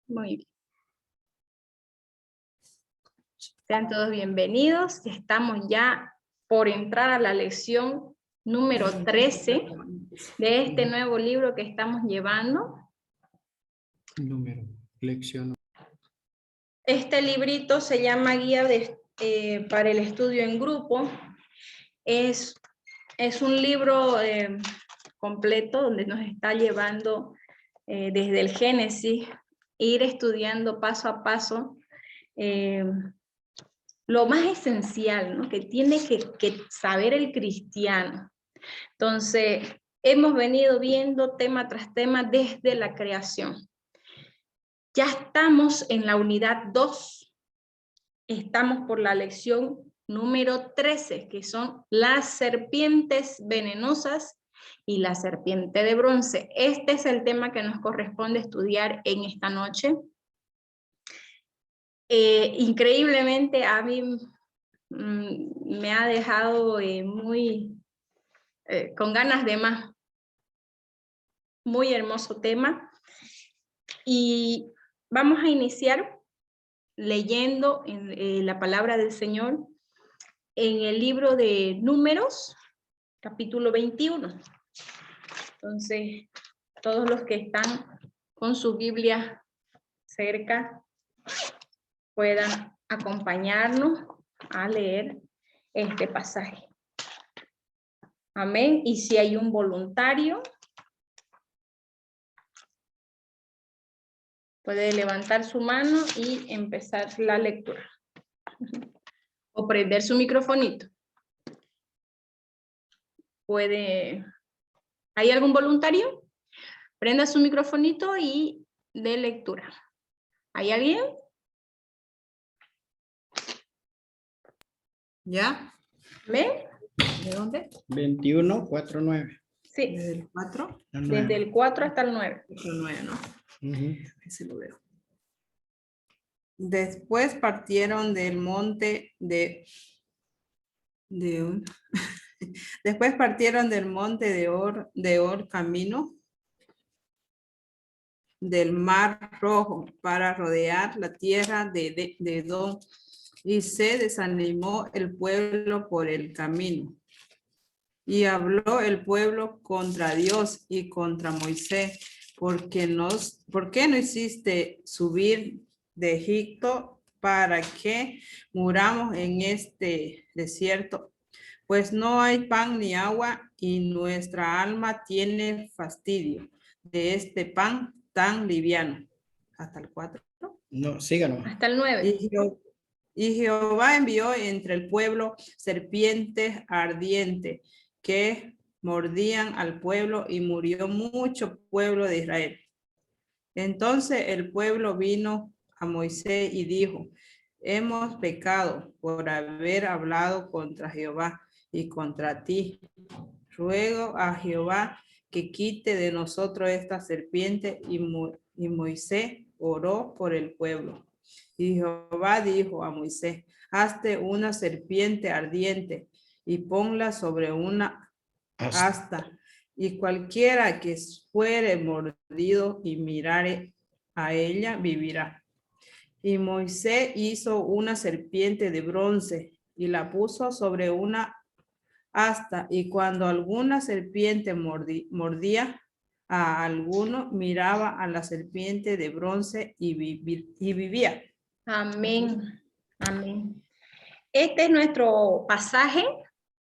Muy bien. Sean todos bienvenidos. Estamos ya por entrar a la lección número 13 de este nuevo libro que estamos llevando. Lección. Este librito se llama Guía para el Estudio en Grupo. Es un libro completo donde nos está llevando desde el Génesis, ir estudiando paso a paso lo más esencial, ¿no?, que tiene que saber el cristiano. Entonces, hemos venido viendo tema tras tema desde la creación. Ya estamos en la unidad 2, estamos por la lección número 13, que son las serpientes venenosas y la serpiente de bronce. Este es el tema que nos corresponde estudiar en esta noche. Increíblemente a mí me ha dejado con ganas de más. Muy hermoso tema. Y vamos a iniciar leyendo la palabra del Señor en el libro de Números, capítulo 21. Entonces, todos los que están con su Biblia cerca puedan acompañarnos a leer este pasaje. Amén. Y si hay un voluntario, puede levantar su mano y empezar la lectura. O prender su microfonito. ¿Hay algún voluntario? Prenda su microfonito y dé lectura. ¿Hay alguien? ¿Ya? ¿Ven? ¿De dónde? 21:4-9. Sí. ¿Desde el 4? Desde el 4 hasta el 9. El 9, ¿no? Ujú. Ese lo veo. Después partieron del monte Después partieron del monte de Or camino del Mar Rojo para rodear la tierra de Edom, y se desanimó el pueblo por el camino. Y habló el pueblo contra Dios y contra Moisés: ¿por qué no hiciste subir de Egipto para que muramos en este desierto? Pues no hay pan ni agua, y nuestra alma tiene fastidio de este pan tan liviano. Hasta el 4. No, síganos. Hasta el 9. Y Jehová envió entre el pueblo serpientes ardientes que mordían al pueblo, y murió mucho pueblo de Israel. Entonces el pueblo vino a Moisés y dijo: hemos pecado por haber hablado contra Jehová y contra ti. Ruego a Jehová que quite de nosotros esta serpiente. Y Moisés oró por el pueblo. Y Jehová dijo a Moisés: hazte una serpiente ardiente y ponla sobre una asta, y cualquiera que fuere mordido y mirare a ella vivirá. Y Moisés hizo una serpiente de bronce y la puso sobre una asta, y cuando alguna serpiente mordía a alguno, miraba a la serpiente de bronce y vivía. Amén. Amén. Este es nuestro pasaje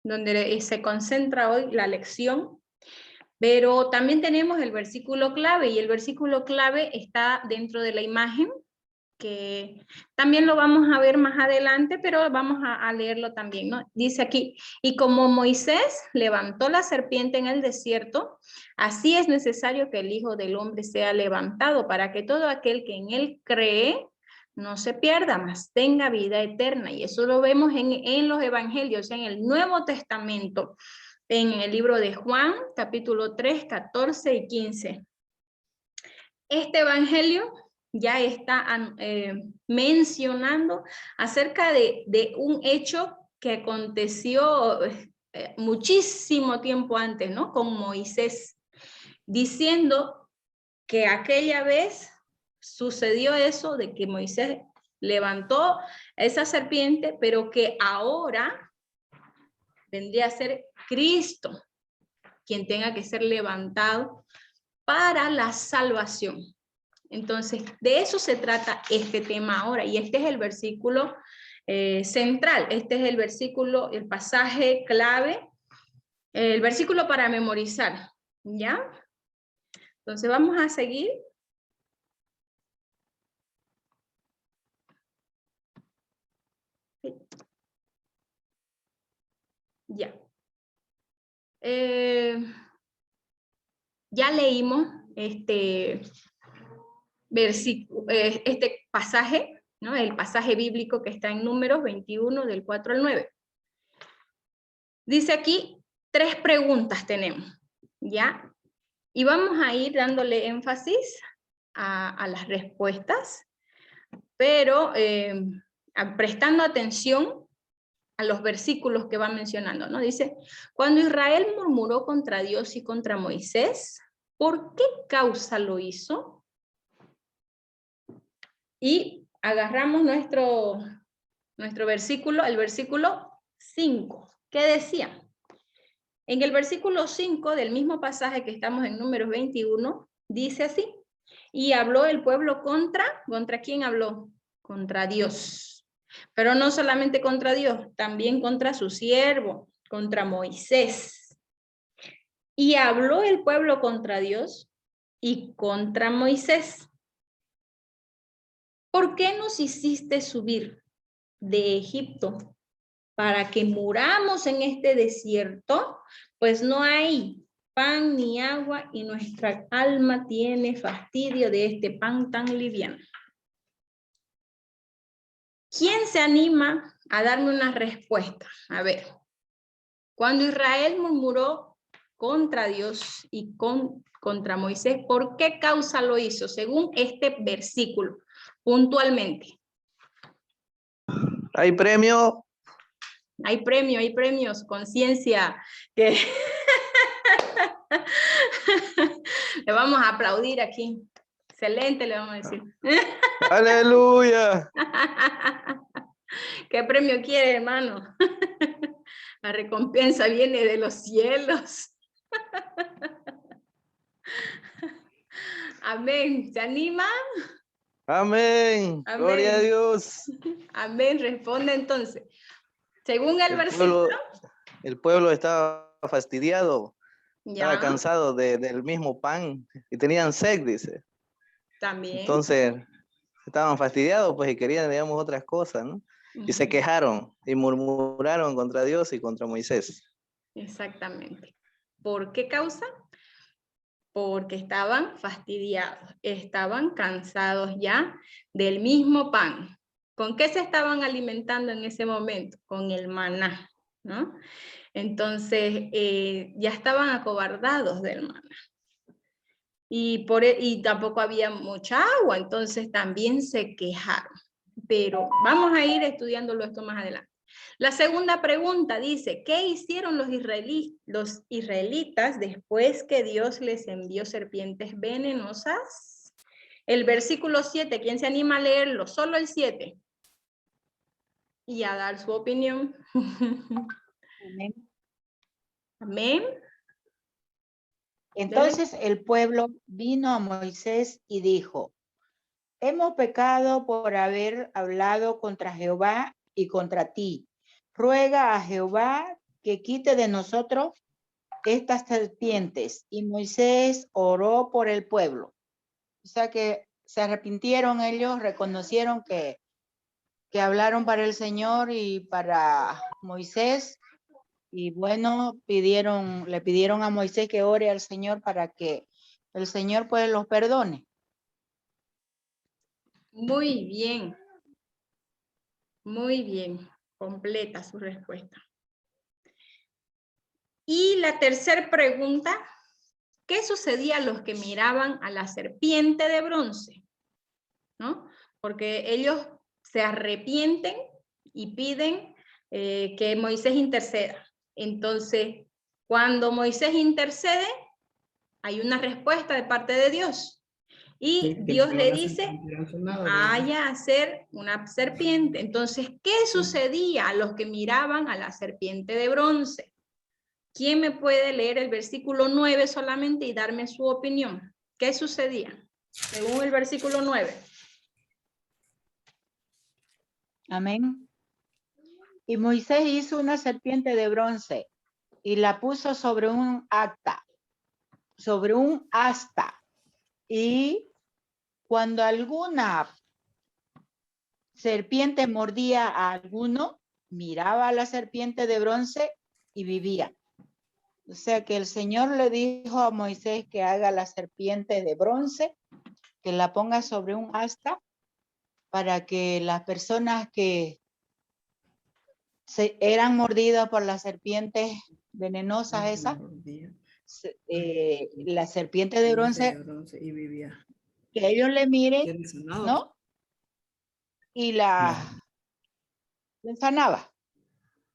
donde se concentra hoy la lección, pero también tenemos el versículo clave, y el versículo clave está dentro de la imagen, que también lo vamos a ver más adelante, pero vamos a leerlo también, ¿no? Dice aquí: y como Moisés levantó la serpiente en el desierto, así es necesario que el Hijo del Hombre sea levantado, para que todo aquel que en él cree no se pierda, mas tenga vida eterna. Y eso lo vemos en los evangelios, en el Nuevo Testamento, en el libro de Juan, capítulo 3, 14 y 15. Este evangelio ya está mencionando acerca de un hecho que aconteció muchísimo tiempo antes, ¿no? Con Moisés, diciendo que aquella vez sucedió eso de que Moisés levantó esa serpiente, pero que ahora vendría a ser Cristo quien tenga que ser levantado para la salvación. Entonces, de eso se trata este tema ahora, y este es el versículo central, este es el versículo, el pasaje clave, el versículo para memorizar, ¿ya? Entonces vamos a seguir. Ya. Ya leímos este versículo, este pasaje, ¿no? El pasaje bíblico que está en Números 21 del 4 al 9. Dice aquí, 3 preguntas tenemos, ¿ya? Y vamos a ir dándole énfasis a las respuestas, pero prestando atención a los versículos que va mencionando, ¿no? Dice, cuando Israel murmuró contra Dios y contra Moisés, ¿por qué causa lo hizo? Y agarramos nuestro versículo, el versículo 5. ¿Qué decía? En el versículo 5 del mismo pasaje que estamos en Números 21, dice así, y habló el pueblo ¿contra quién habló? Contra Dios. Pero no solamente contra Dios, también contra su siervo, contra Moisés. Y habló el pueblo contra Dios y contra Moisés. ¿Por qué nos hiciste subir de Egipto para que muramos en este desierto? Pues no hay pan ni agua y nuestra alma tiene fastidio de este pan tan liviano. ¿Quién se anima a darme una respuesta? A ver, cuando Israel murmuró contra Dios y contra Moisés, ¿por qué causa lo hizo? Según este versículo, puntualmente. Hay premio. Hay premios, conciencia, que le vamos a aplaudir aquí. Excelente, le vamos a decir. Aleluya. ¿Qué premio quiere, hermano? La recompensa viene de los cielos. Amén. ¿Se anima? Amén. Amén. Gloria a Dios. Amén. Responde entonces. Según el versículo. El pueblo estaba fastidiado. Ya. Estaba cansado del mismo pan y tenían sed, dice. También. Entonces estaban fastidiados pues y querían, digamos, otras cosas, ¿no? Y se quejaron y murmuraron contra Dios y contra Moisés. Exactamente. ¿Por qué causa? Porque estaban fastidiados, estaban cansados ya del mismo pan. ¿Con qué se estaban alimentando en ese momento? Con el maná, ¿no? Entonces, ya estaban acobardados del maná. Y tampoco había mucha agua, entonces también se quejaron. Pero vamos a ir estudiándolo esto más adelante. La segunda pregunta dice, ¿qué hicieron los israelitas después que Dios les envió serpientes venenosas? El versículo 7, ¿quién se anima a leerlo? Solo el 7. Y a dar su opinión. Amén. Amén. Entonces el pueblo vino a Moisés y dijo, hemos pecado por haber hablado contra Jehová y contra ti. Ruega a Jehová que quite de nosotros estas serpientes. Y Moisés oró por el pueblo. O sea que se arrepintieron ellos, reconocieron que hablaron para el Señor y para Moisés. Y bueno, le pidieron a Moisés que ore al Señor para que el Señor pues los perdone. Muy bien. Muy bien. Completa su respuesta. Y la tercera pregunta, ¿qué sucedía a los que miraban a la serpiente de bronce? ¿No? Porque ellos se arrepienten y piden que Moisés interceda. Entonces, cuando Moisés intercede, hay una respuesta de parte de Dios. Y Sí, que Dios no le van a dice, sentir nada, vaya a ser una serpiente. Entonces, ¿qué sucedía a los que miraban a la serpiente de bronce? ¿Quién me puede leer el versículo 9 solamente y darme su opinión? ¿Qué sucedía según el versículo 9? Amén. Y Moisés hizo una serpiente de bronce y la puso sobre un asta. Y cuando alguna serpiente mordía a alguno, miraba a la serpiente de bronce y vivía. O sea que el Señor le dijo a Moisés que haga la serpiente de bronce, que la ponga sobre un asta para que las personas que eran mordidas por las serpientes venenosas esas, la serpiente de bronce, y vivía. que ellos le miren, Qué sanado. ¿no? Y la sanaba.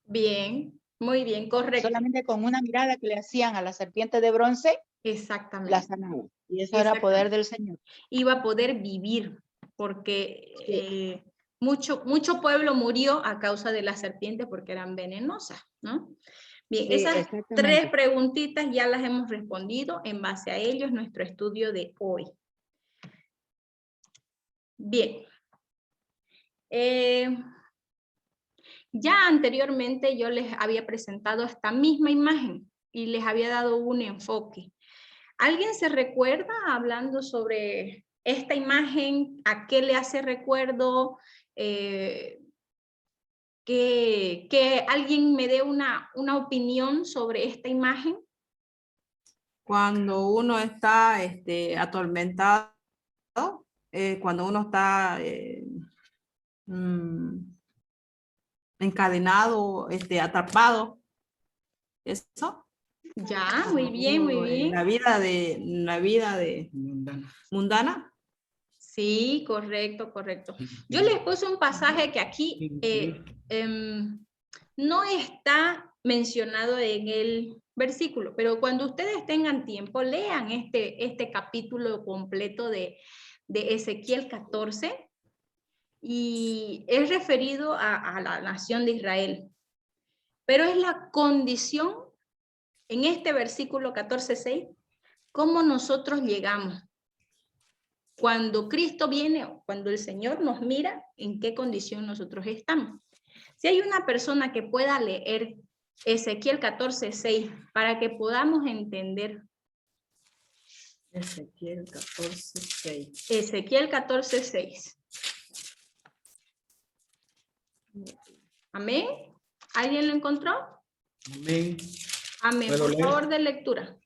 Bien, muy bien, correcto. Solamente con una mirada que le hacían a la serpiente de bronce, Exactamente. la sanaba. Y eso era poder del Señor. Iba a poder vivir, porque mucho pueblo murió a causa de las serpientes porque eran venenosas, ¿no? Bien, Sí, esas exactamente. 3 preguntitas ya las hemos respondido. En base a ellos, nuestro estudio de hoy. Bien. Ya anteriormente yo les había presentado esta misma imagen y les había dado un enfoque. ¿Alguien se recuerda hablando sobre esta imagen? ¿A qué le hace recuerdo? Que alguien me dé una opinión sobre esta imagen. Cuando uno está atormentado, cuando uno está encadenado, atrapado, eso. Ya, muy bien, muy bien. La vida de mundana. Sí, correcto, correcto. Yo les puse un pasaje que aquí no está mencionado en el versículo, pero cuando ustedes tengan tiempo, lean este capítulo completo de Ezequiel 14 y es referido a la nación de Israel. Pero es la condición en este versículo 14:6, cómo nosotros llegamos. Cuando Cristo viene, o cuando el Señor nos mira, ¿en qué condición nosotros estamos? Si hay una persona que pueda leer Ezequiel 14:6 para que podamos entender. Ezequiel 14:6. Ezequiel 14:6. Amén. ¿Alguien lo encontró? Amén. Amén. ¿Puedo Por leer? favor, de lectura.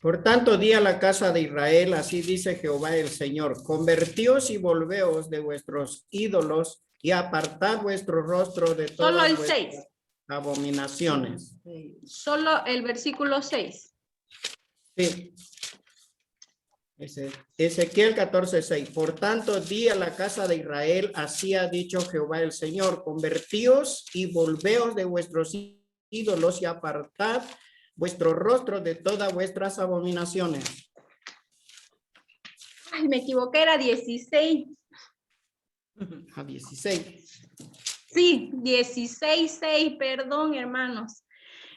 Por tanto, di a la casa de Israel, así dice Jehová el Señor, convertíos y volveos de vuestros ídolos y apartad vuestro rostro de Solo todas el vuestras 6. abominaciones. Solo el versículo 6. Sí. Ezequiel 14:6. Por tanto, di a la casa de Israel, así ha dicho Jehová el Señor, convertíos y volveos de vuestros ídolos y apartad vuestro rostro de todas vuestras abominaciones. Ay, me equivoqué, era 16. A 16. Sí, 16:6, perdón, hermanos.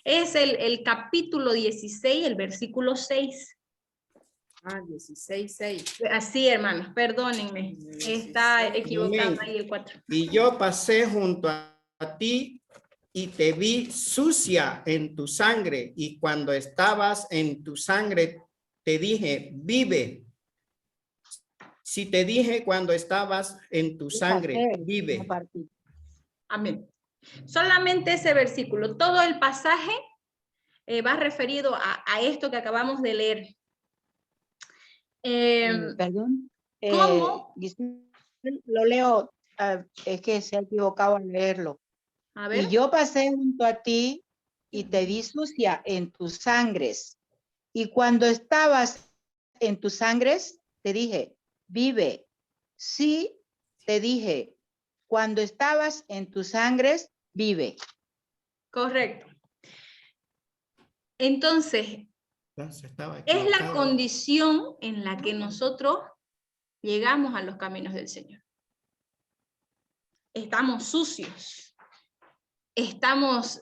Es el capítulo 16, el versículo 6. 16:6. Así, hermanos, perdónenme. Está equivocado ahí el 4. Y yo pasé junto a ti y te vi sucia en tu sangre, y cuando estabas en tu sangre te dije, vive. Si te dije cuando estabas en tu sangre, vive. Amén. Solamente ese versículo. Todo el pasaje va referido a esto que acabamos de leer. Perdón. ¿Cómo? Lo leo, es que se ha equivocado al leerlo. A ver. Y yo pasé junto a ti y te vi sucia en tus sangres. Y cuando estabas en tus sangres, te dije, vive. Sí, te dije, cuando estabas en tus sangres, vive. Correcto. Entonces, es la condición en la que nosotros llegamos a los caminos del Señor. Estamos sucios. Estamos,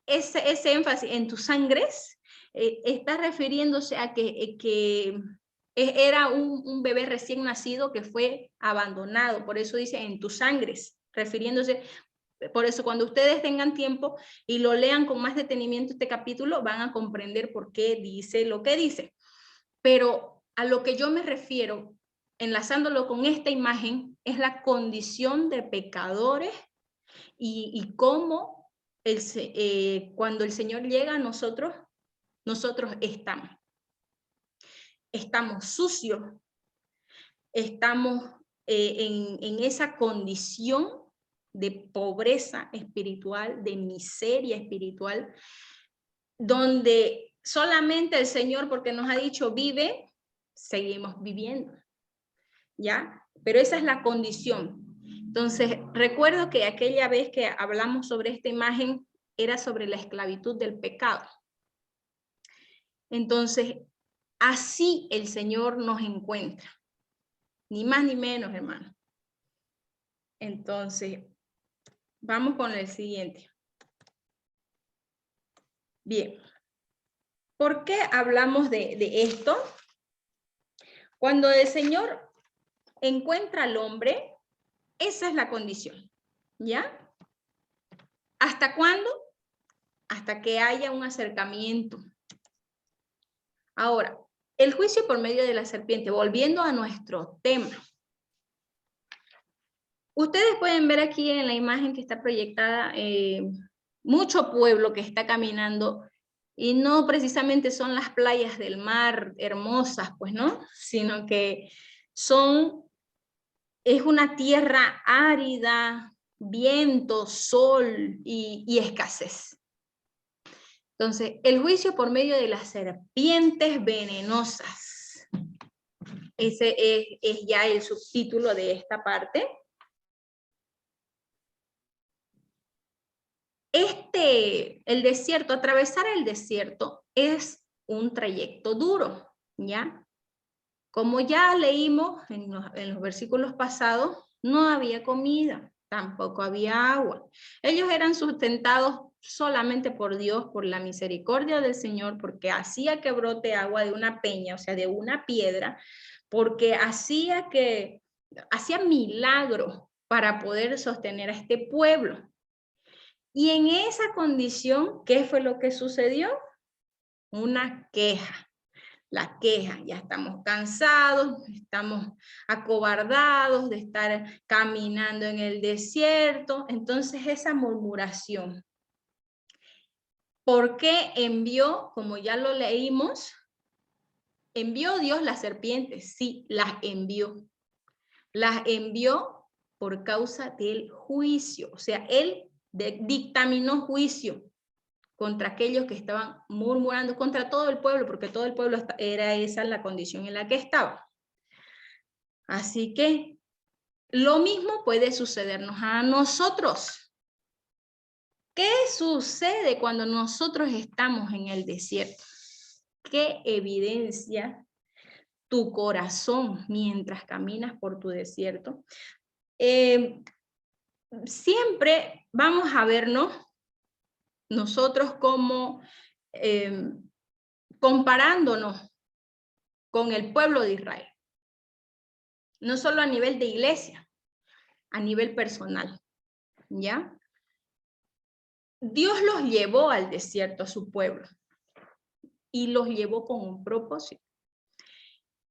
ese énfasis en tus sangres está refiriéndose a que era un bebé recién nacido que fue abandonado. Por eso dice en tus sangres, refiriéndose. Por eso cuando ustedes tengan tiempo y lo lean con más detenimiento este capítulo, van a comprender por qué dice lo que dice. Pero a lo que yo me refiero, enlazándolo con esta imagen, es la condición de pecadores y cómo cuando el Señor llega a nosotros estamos sucios, estamos en esa condición de pobreza espiritual, de miseria espiritual, donde solamente el Señor, porque nos ha dicho vive, seguimos viviendo, ¿ya? Pero esa es la condición. Entonces, recuerdo que aquella vez que hablamos sobre esta imagen, era sobre la esclavitud del pecado. Entonces, así el Señor nos encuentra, ni más ni menos, hermano. Entonces, vamos con el siguiente. Bien. ¿Por qué hablamos de esto? Cuando el Señor encuentra al hombre, esa es la condición, ¿ya? ¿Hasta cuándo? Hasta que haya un acercamiento. Ahora, el juicio por medio de la serpiente, volviendo a nuestro tema. Ustedes pueden ver aquí en la imagen que está proyectada mucho pueblo que está caminando y no precisamente son las playas del mar hermosas, pues no, sino que es una tierra árida, viento, sol y escasez. Entonces, el juicio por medio de las serpientes venenosas. Ese es ya el subtítulo de esta parte. El desierto, atravesar el desierto es un trayecto duro, ¿ya? Como ya leímos en los versículos pasados, no había comida, tampoco había agua. Ellos eran sustentados solamente por Dios, por la misericordia del Señor, porque hacía que brote agua de una peña, o sea, de una piedra, porque hacía milagros para poder sostener a este pueblo. Y en esa condición, ¿qué fue lo que sucedió? Una queja. La queja, ya estamos cansados, estamos acobardados de estar caminando en el desierto. Entonces esa murmuración. ¿Por qué envió, como ya lo leímos, envió Dios las serpientes? Sí, las envió. Las envió por causa del juicio. O sea, Él dictaminó juicio contra aquellos que estaban murmurando, contra todo el pueblo, porque todo el pueblo era esa la condición en la que estaba. Así que lo mismo puede sucedernos a nosotros. ¿Qué sucede cuando nosotros estamos en el desierto? ¿Qué evidencia tu corazón mientras caminas por tu desierto? Siempre vamos a vernos nosotros como comparándonos con el pueblo de Israel. No solo a nivel de iglesia, a nivel personal, ¿ya? Dios los llevó al desierto, a su pueblo, y los llevó con un propósito.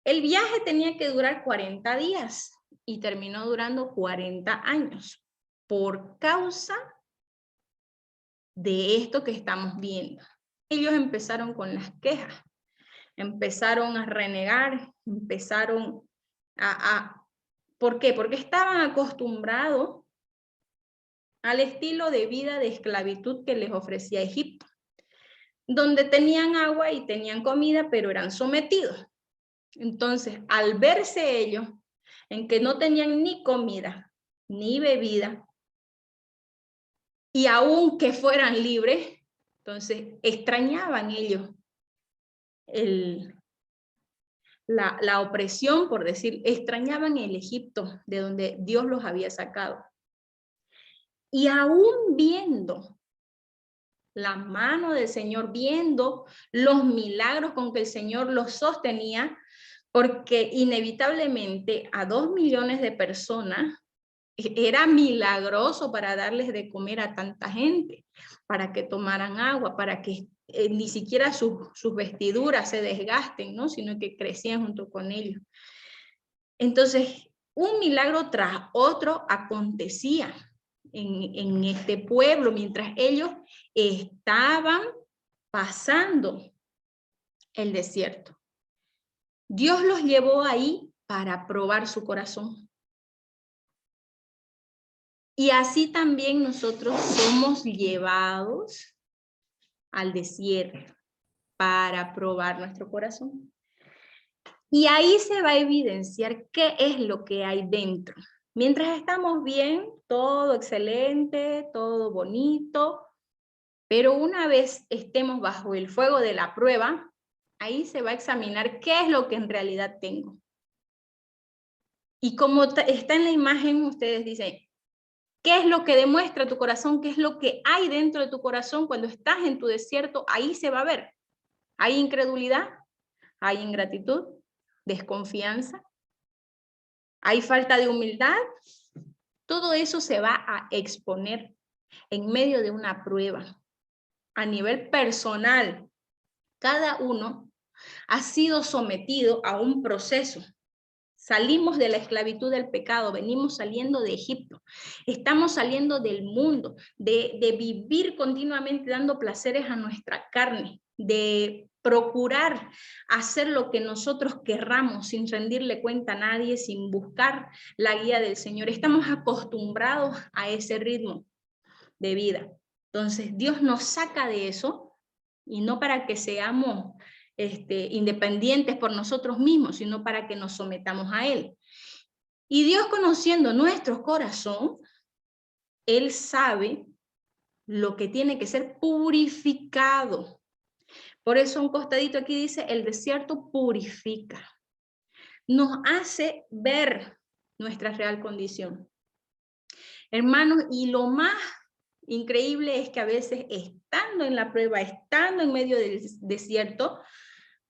El viaje tenía que durar 40 días y terminó durando 40 años por causa de esto que estamos viendo. Ellos empezaron con las quejas, empezaron a renegar, empezaron ¿por qué? Porque estaban acostumbrados al estilo de vida de esclavitud que les ofrecía Egipto, donde tenían agua y tenían comida, pero eran sometidos. Entonces, al verse ellos en que no tenían ni comida, ni bebida, y aun que fueran libres, entonces extrañaban ellos la opresión, por decir, extrañaban el Egipto de donde Dios los había sacado. Y aún viendo la mano del Señor, viendo los milagros con que el Señor los sostenía, porque inevitablemente a 2 millones de personas era milagroso para darles de comer a tanta gente, para que tomaran agua, para que ni siquiera sus vestiduras se desgasten, ¿no? Sino que crecían junto con ellos. Entonces, un milagro tras otro acontecía en este pueblo mientras ellos estaban pasando el desierto. Dios los llevó ahí para probar su corazón. Y así también nosotros somos llevados al desierto para probar nuestro corazón. Y ahí se va a evidenciar qué es lo que hay dentro. Mientras estamos bien, todo excelente, todo bonito, pero una vez estemos bajo el fuego de la prueba, ahí se va a examinar qué es lo que en realidad tengo. Y como está en la imagen, ustedes dicen, ¿qué es lo que demuestra tu corazón? ¿Qué es lo que hay dentro de tu corazón cuando estás en tu desierto? Ahí se va a ver. ¿Hay incredulidad? ¿Hay ingratitud? ¿Desconfianza? ¿Hay falta de humildad? Todo eso se va a exponer en medio de una prueba. A nivel personal, cada uno ha sido sometido a un proceso. Salimos de la esclavitud del pecado, venimos saliendo de Egipto, estamos saliendo del mundo, de vivir continuamente dando placeres a nuestra carne, de procurar hacer lo que nosotros querramos sin rendirle cuenta a nadie, sin buscar la guía del Señor. Estamos acostumbrados a ese ritmo de vida. Entonces Dios nos saca de eso, y no para que seamos independientes por nosotros mismos, sino para que nos sometamos a Él. Y Dios, conociendo nuestro corazón, Él sabe lo que tiene que ser purificado. Por eso un costadito aquí dice, el desierto purifica. Nos hace ver nuestra real condición. Hermanos, y lo más increíble es que a veces, estando en la prueba, estando en medio del desierto,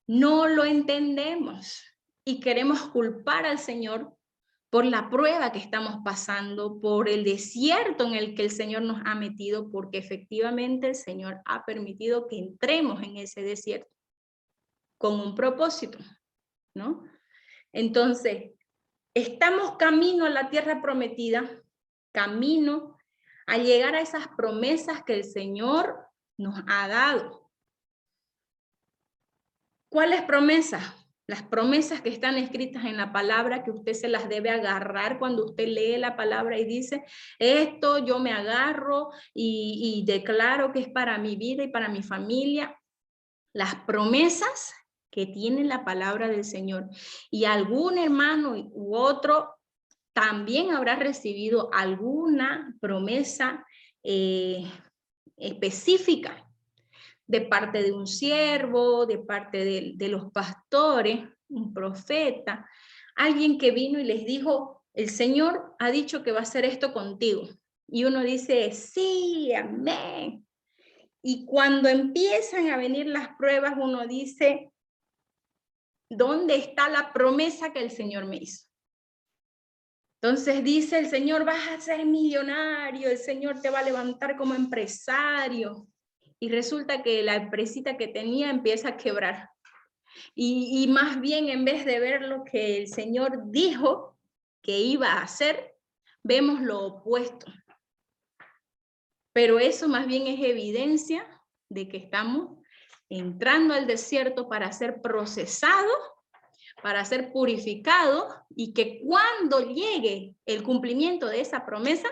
no lo entendemos y queremos culpar al Señor por la prueba que estamos pasando, por el desierto en el que el Señor nos ha metido, porque efectivamente el Señor ha permitido que entremos en ese desierto con un propósito, ¿no? Entonces, estamos camino a la tierra prometida, camino a llegar a esas promesas que el Señor nos ha dado. ¿Cuáles promesas? Las promesas que están escritas en la palabra, que usted se las debe agarrar cuando usted lee la palabra y dice, esto yo me agarro y declaro que es para mi vida y para mi familia. Las promesas que tiene la palabra del Señor. Y algún hermano u otro también habrá recibido alguna promesa específica de parte de un siervo, de parte de los pastores, un profeta, alguien que vino y les dijo, el Señor ha dicho que va a hacer esto contigo. Y uno dice, sí, amén. Y cuando empiezan a venir las pruebas, uno dice, ¿dónde está la promesa que el Señor me hizo? Entonces dice el Señor, vas a ser millonario, el Señor te va a levantar como empresario. Y resulta que la empresita que tenía empieza a quebrar. Y más bien, en vez de ver lo que el Señor dijo que iba a hacer, vemos lo opuesto. Pero eso más bien es evidencia de que estamos entrando al desierto para ser procesados, para ser purificados, y que cuando llegue el cumplimiento de esa promesa,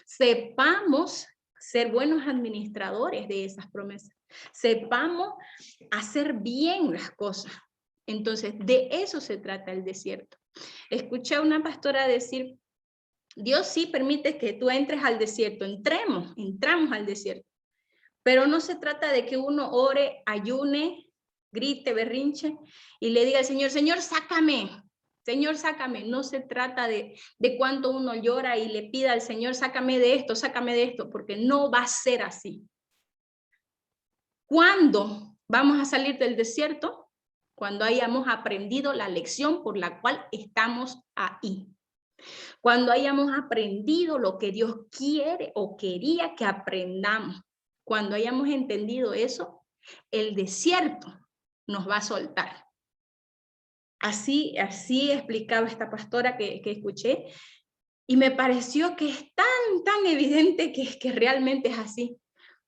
sepamos ser buenos administradores de esas promesas, sepamos hacer bien las cosas. Entonces, de eso se trata el desierto. Escuché a una pastora decir, Dios sí permite que tú entres al desierto, entramos al desierto, pero no se trata de que uno ore, ayune grite, berrinche, y le diga al Señor, Señor, sácame. Señor, sácame. No se trata de cuánto uno llora y le pida al Señor, sácame de esto, porque no va a ser así. ¿Cuándo vamos a salir del desierto? Cuando hayamos aprendido la lección por la cual estamos ahí. Cuando hayamos aprendido lo que Dios quiere o quería que aprendamos. Cuando hayamos entendido eso, el desierto nos va a soltar. Así explicaba esta pastora que escuché, y me pareció que es tan evidente que realmente es así.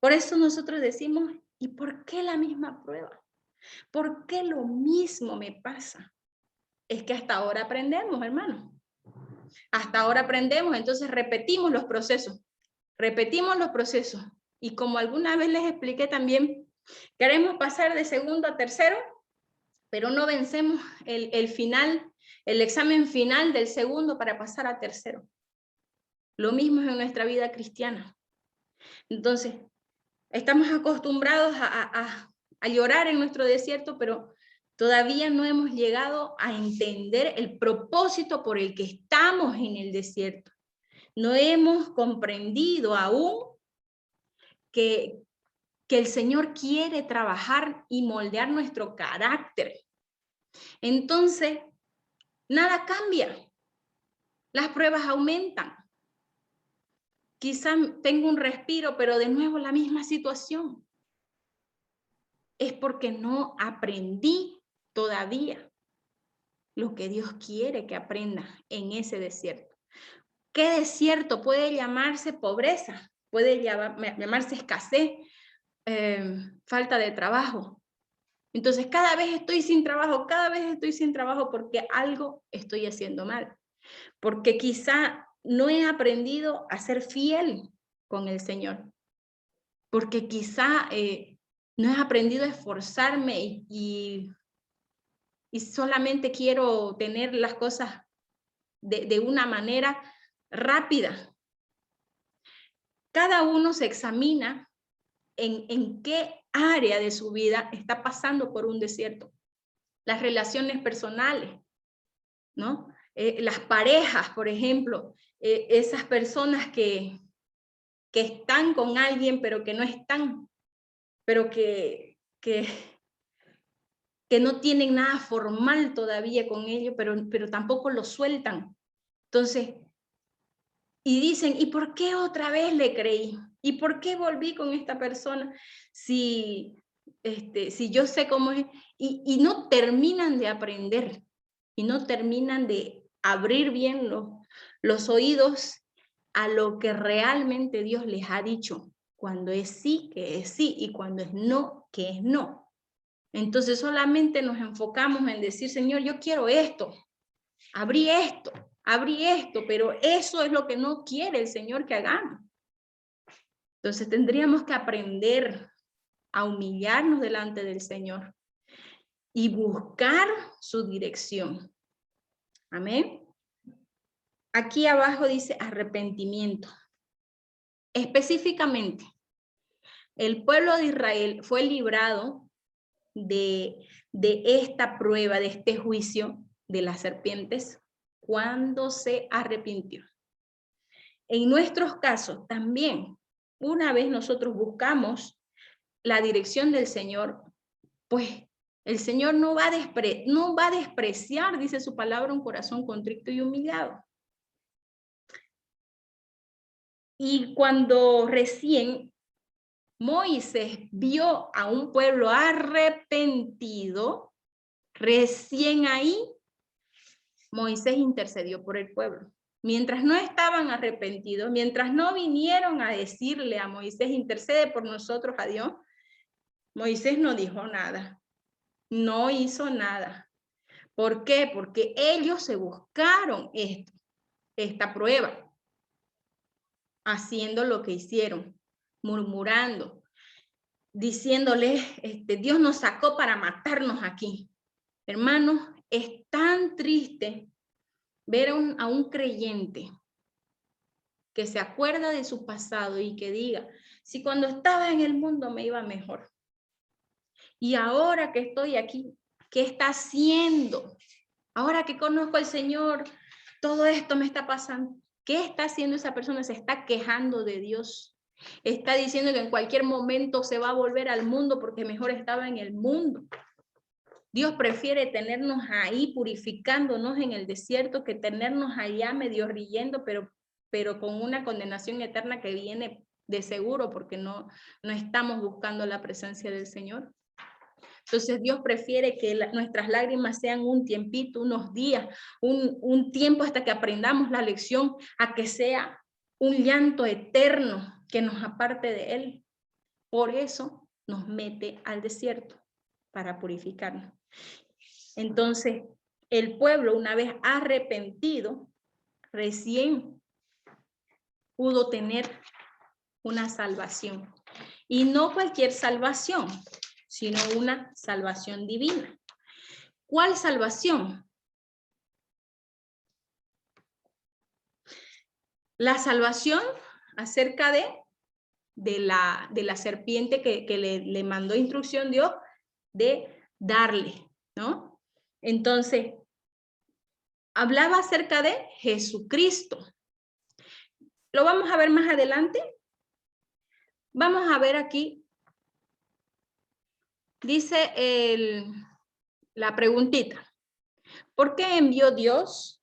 Por eso nosotros decimos, ¿y por qué la misma prueba? ¿Por qué lo mismo me pasa? Es que hasta ahora aprendemos, hermano. Hasta ahora aprendemos, entonces repetimos los procesos. Y como alguna vez les expliqué también, queremos pasar de segundo a tercero, pero no vencemos el examen final del segundo para pasar a tercero. Lo mismo es en nuestra vida cristiana. Entonces, estamos acostumbrados a llorar en nuestro desierto, pero todavía no hemos llegado a entender el propósito por el que estamos en el desierto. No hemos comprendido aún que el Señor quiere trabajar y moldear nuestro carácter. Entonces, nada cambia. Las pruebas aumentan. Quizás tengo un respiro, pero de nuevo la misma situación. Es porque no aprendí todavía lo que Dios quiere que aprenda en ese desierto. ¿Qué desierto? Puede llamarse pobreza, puede llamarse escasez, falta de trabajo. Entonces cada vez estoy sin trabajo porque algo estoy haciendo mal. Porque quizá no he aprendido a ser fiel con el Señor. Porque quizá no he aprendido a esforzarme y solamente quiero tener las cosas de una manera rápida. Cada uno se examina en qué área de su vida está pasando por un desierto. Las relaciones personales, ¿no? Las parejas, por ejemplo, esas personas que están con alguien, pero que no están, pero que no tienen nada formal todavía con ellos, pero tampoco lo sueltan. Entonces, y dicen, ¿y por qué otra vez le creí? ¿Y por qué volví con esta persona? Si yo sé cómo es, y no terminan de aprender, y no terminan de abrir bien los oídos a lo que realmente Dios les ha dicho. Cuando es sí, que es sí, y cuando es no, que es no. Entonces solamente nos enfocamos en decir, Señor, yo quiero esto, abrí esto, pero eso es lo que no quiere el Señor que hagamos. Entonces tendríamos que aprender a humillarnos delante del Señor y buscar su dirección. Amén. Aquí abajo dice arrepentimiento. Específicamente, el pueblo de Israel fue librado de esta prueba, de este juicio de las serpientes, cuando se arrepintió. En nuestros casos también, una vez nosotros buscamos la dirección del Señor, pues el Señor no va a despreciar, dice su palabra, un corazón contrito y humillado. Y cuando recién Moisés vio a un pueblo arrepentido, recién ahí Moisés intercedió por el pueblo. Mientras no estaban arrepentidos, mientras no vinieron a decirle a Moisés, intercede por nosotros a Dios, Moisés no dijo nada, no hizo nada. ¿Por qué? Porque ellos se buscaron esta prueba, haciendo lo que hicieron, murmurando, diciéndole, Dios nos sacó para matarnos aquí. Hermanos, es tan triste ver a un creyente que se acuerda de su pasado y que diga, si cuando estaba en el mundo me iba mejor. Y ahora que estoy aquí, ¿qué está haciendo? Ahora que conozco al Señor, todo esto me está pasando. ¿Qué está haciendo esa persona? Se está quejando de Dios. Está diciendo que en cualquier momento se va a volver al mundo porque mejor estaba en el mundo. Dios prefiere tenernos ahí purificándonos en el desierto que tenernos allá medio riendo, pero con una condenación eterna que viene de seguro porque no estamos buscando la presencia del Señor. Entonces Dios prefiere que nuestras lágrimas sean un tiempito, unos días, un tiempo hasta que aprendamos la lección, a que sea un llanto eterno que nos aparte de Él. Por eso nos mete al desierto, para purificarnos. Entonces, el pueblo, una vez arrepentido, recién pudo tener una salvación. Y no cualquier salvación, sino una salvación divina. ¿Cuál salvación? La salvación acerca de la serpiente que le mandó instrucción Dios de darle, ¿no? Entonces, hablaba acerca de Jesucristo. Lo vamos a ver más adelante. Vamos a ver aquí. Dice la preguntita. ¿Por qué envió Dios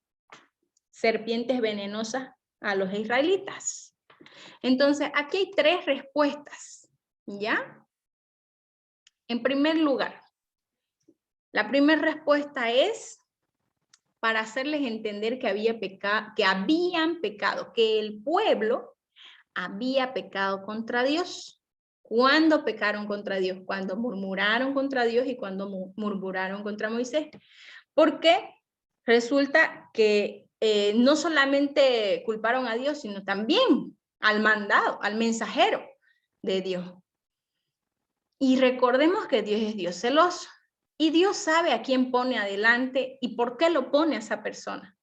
serpientes venenosas a los israelitas? Entonces, aquí hay 3 respuestas, ¿ya? En primer lugar, la primera respuesta es para hacerles entender que habían pecado, que el pueblo había pecado contra Dios. ¿Cuándo pecaron contra Dios? Cuando murmuraron contra Dios y cuando murmuraron contra Moisés. Porque resulta que no solamente culparon a Dios, sino también al mandado, al mensajero de Dios. Y recordemos que Dios es Dios celoso. Y Dios sabe a quién pone adelante y por qué lo pone a esa persona.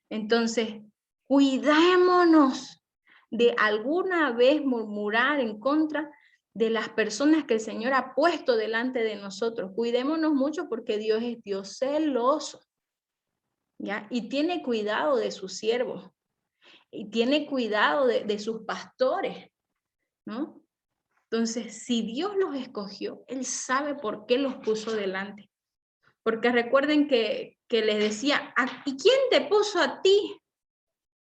Entonces, cuidémonos de alguna vez murmurar en contra de las personas que el Señor ha puesto delante de nosotros. Cuidémonos mucho porque Dios es Dios celoso, ¿ya? Y tiene cuidado de sus siervos. Y tiene cuidado de sus pastores, ¿no? Entonces, si Dios los escogió, Él sabe por qué los puso delante. Porque recuerden que les decía, ¿y quién te puso a ti?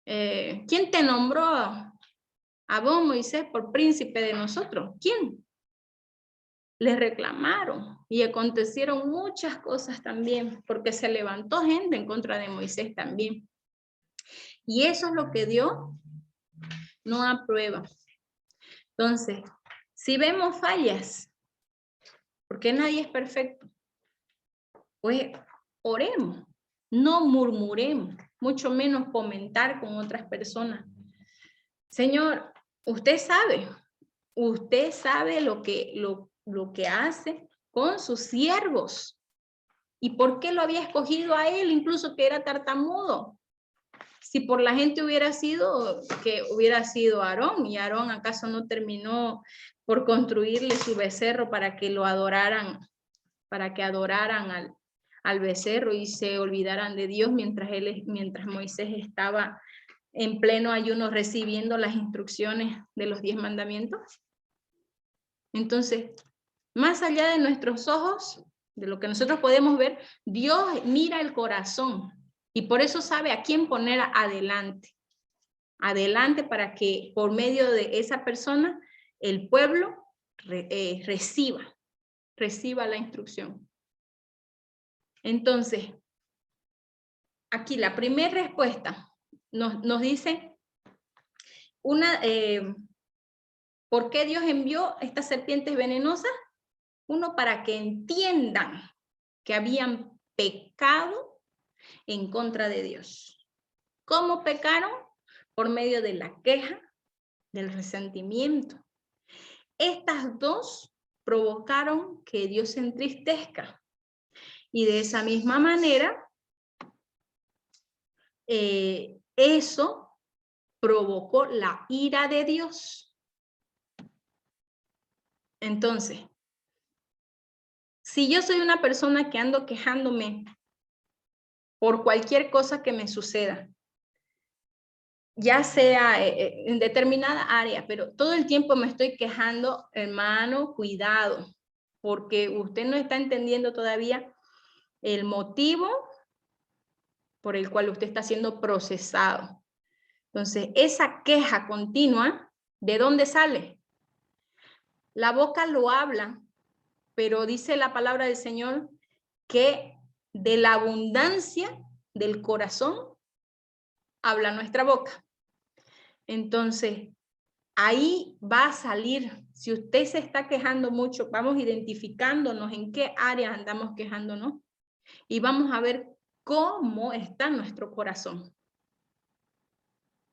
¿Quién te nombró a vos, Moisés, por príncipe de nosotros? ¿Quién? Les reclamaron y acontecieron muchas cosas también, porque se levantó gente en contra de Moisés también. Y eso es lo que Dios no aprueba. Entonces, si vemos fallas, porque nadie es perfecto, pues oremos, no murmuremos, mucho menos comentar con otras personas. Señor, usted sabe lo que hace con sus siervos. ¿Y por qué lo había escogido a él, incluso que era tartamudo? Si por la gente hubiera sido Aarón, y Aarón acaso no terminó por construirle su becerro para que lo adoraran, para que adoraran al becerro y se olvidaran de Dios mientras Moisés estaba en pleno ayuno recibiendo las instrucciones de los 10 mandamientos. Entonces, más allá de nuestros ojos, de lo que nosotros podemos ver, Dios mira el corazón y por eso sabe a quién poner adelante. Adelante para que por medio de esa persona el pueblo reciba la instrucción. Entonces, aquí la primera respuesta nos dice ¿por qué Dios envió estas serpientes venenosas? Uno, para que entiendan que habían pecado en contra de Dios. ¿Cómo pecaron? Por medio de la queja, del resentimiento. Estas 2 provocaron que Dios se entristezca. Y de esa misma manera, eso provocó la ira de Dios. Entonces, Si yo soy una persona que ando quejándome por cualquier cosa que me suceda, ya sea en determinada área, pero todo el tiempo me estoy quejando, hermano, cuidado, porque usted no está entendiendo todavía el motivo por el cual usted está siendo procesado. Entonces, esa queja continua, ¿de dónde sale? La boca lo habla, pero dice la palabra del Señor que de la abundancia del corazón habla nuestra boca. Entonces, ahí va a salir, si usted se está quejando mucho, vamos identificándonos en qué áreas andamos quejándonos y vamos a ver cómo está nuestro corazón.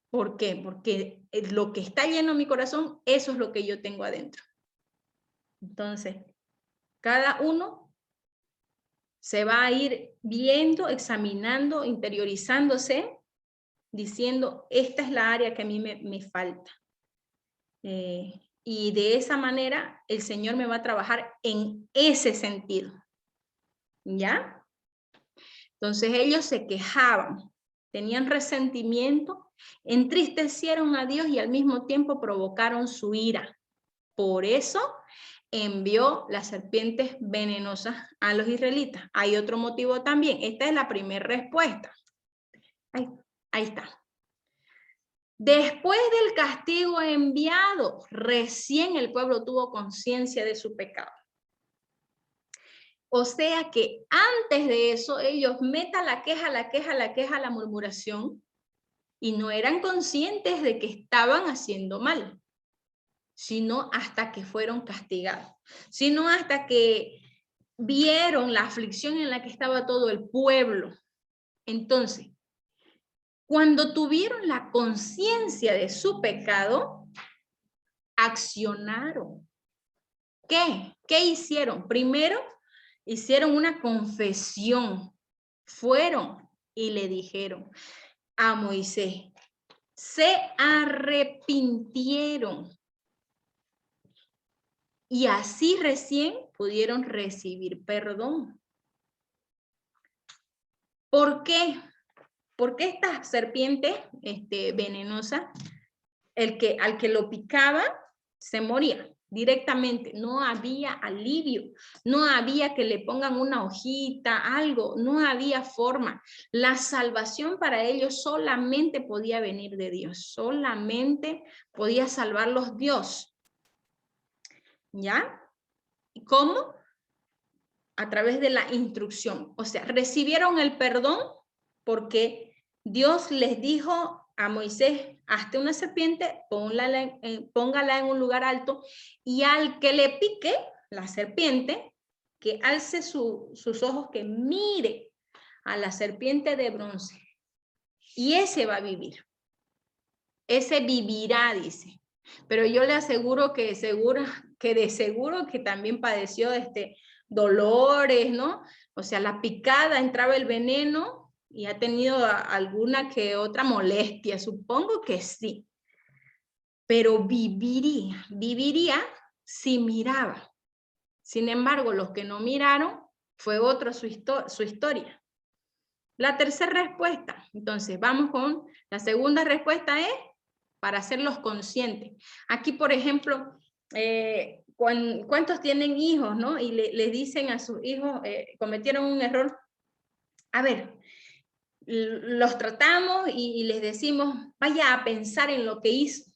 ¿Por qué? Porque lo que está lleno en mi corazón, eso es lo que yo tengo adentro. Entonces, cada uno se va a ir viendo, examinando, interiorizándose, diciendo, esta es la área que a mí me falta. Y de esa manera el Señor me va a trabajar en ese sentido. ¿Ya? Entonces ellos se quejaban, tenían resentimiento, entristecieron a Dios y al mismo tiempo provocaron su ira. Por eso envió las serpientes venenosas a los israelitas. Hay otro motivo también. Esta es la primera respuesta. Ahí está. Después del castigo enviado, recién el pueblo tuvo conciencia de su pecado. O sea que antes de eso, ellos metan la queja, la murmuración, y no eran conscientes de que estaban haciendo mal, sino hasta que fueron castigados, sino hasta que vieron la aflicción en la que estaba todo el pueblo. Entonces, cuando tuvieron la conciencia de su pecado, accionaron. ¿Qué? ¿Qué hicieron? Primero, hicieron una confesión. Fueron y le dijeron a Moisés, se arrepintieron. Y así recién pudieron recibir perdón. ¿Por qué? Porque esta serpiente venenosa, al que lo picaba, se moría directamente. No había alivio, no había que le pongan una hojita, algo, no había forma. La salvación para ellos solamente podía venir de Dios, solamente podía salvarlos Dios. ¿Ya? ¿Cómo? A través de la instrucción. O sea, recibieron el perdón porque Dios les dijo a Moisés, hazte una serpiente, póngala en un lugar alto, y al que le pique la serpiente, que alce sus ojos, que mire a la serpiente de bronce, y ese va a vivir. Ese vivirá, dice. Pero yo le aseguro que de seguro que también padeció dolores, ¿no? O sea, la picada, entraba el veneno y ha tenido alguna que otra molestia, supongo que sí. Pero viviría si miraba. Sin embargo, los que no miraron, fue otra su historia. La tercera respuesta, entonces vamos con la segunda respuesta, es para hacerlos conscientes. Aquí, por ejemplo, ¿cuántos tienen hijos, no? Y le dicen a sus hijos, cometieron un error. A ver, los tratamos y les decimos, vaya a pensar en lo que hizo.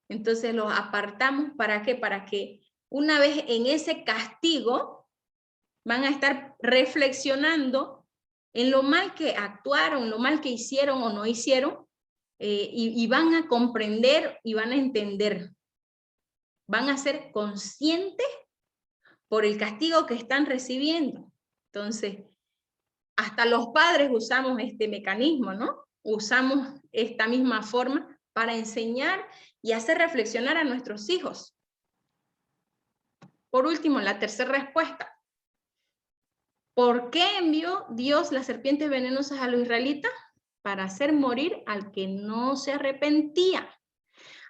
Entonces los apartamos, ¿para qué? Para que una vez en ese castigo van a estar reflexionando en lo mal que actuaron, lo mal que hicieron o no hicieron, y van a comprender y van a entender. Van a ser conscientes por el castigo que están recibiendo. Entonces, hasta los padres usamos este mecanismo, ¿no? Usamos esta misma forma para enseñar y hacer reflexionar a nuestros hijos. Por último, la tercera respuesta. ¿Por qué envió Dios las serpientes venenosas a los israelitas? Para hacer morir al que no se arrepentía,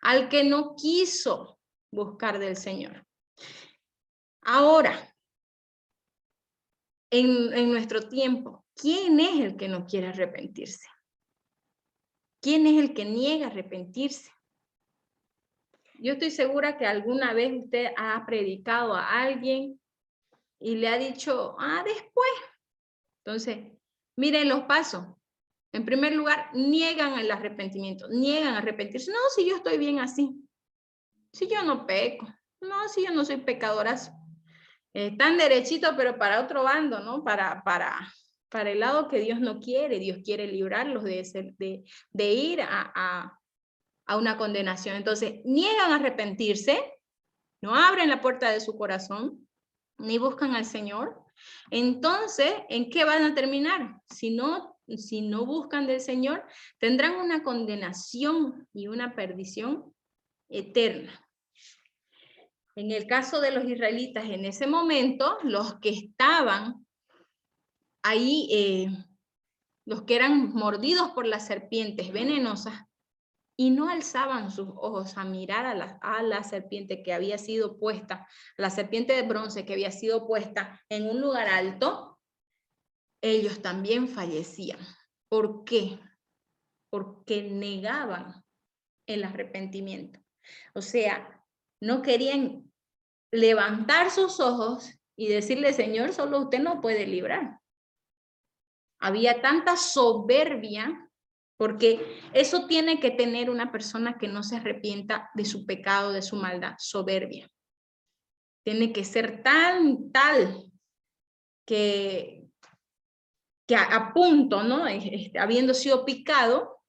al que no quiso buscar del Señor. Ahora, en nuestro tiempo, ¿quién es el que no quiere arrepentirse? ¿Quién es el que niega arrepentirse? Yo estoy segura que alguna vez usted ha predicado a alguien y le ha dicho, después. Entonces, miren los pasos. En primer lugar, niegan el arrepentimiento, niegan arrepentirse. No, si yo estoy bien así. Si yo no peco. No, si yo no soy pecadorazo. Tan derechito, pero para otro bando, ¿no? Para el lado que Dios no quiere. Dios quiere librarlos de ir a una condenación. Entonces, niegan arrepentirse, no abren la puerta de su corazón, ni buscan al Señor. Entonces, ¿en qué van a terminar? Si no buscan del Señor, tendrán una condenación y una perdición eterna. En el caso de los israelitas, en ese momento, los que estaban ahí, los que eran mordidos por las serpientes venenosas, y no alzaban sus ojos a mirar a la serpiente que había sido puesta, la serpiente de bronce que había sido puesta en un lugar alto, ellos también fallecían. ¿Por qué? Porque negaban el arrepentimiento. O sea, no querían levantar sus ojos y decirle, Señor, solo usted no puede librar. Había tanta soberbia, porque eso tiene que tener una persona que no se arrepienta de su pecado, de su maldad, soberbia. Tiene que ser tal que a punto, ¿no? Habiendo sido picado,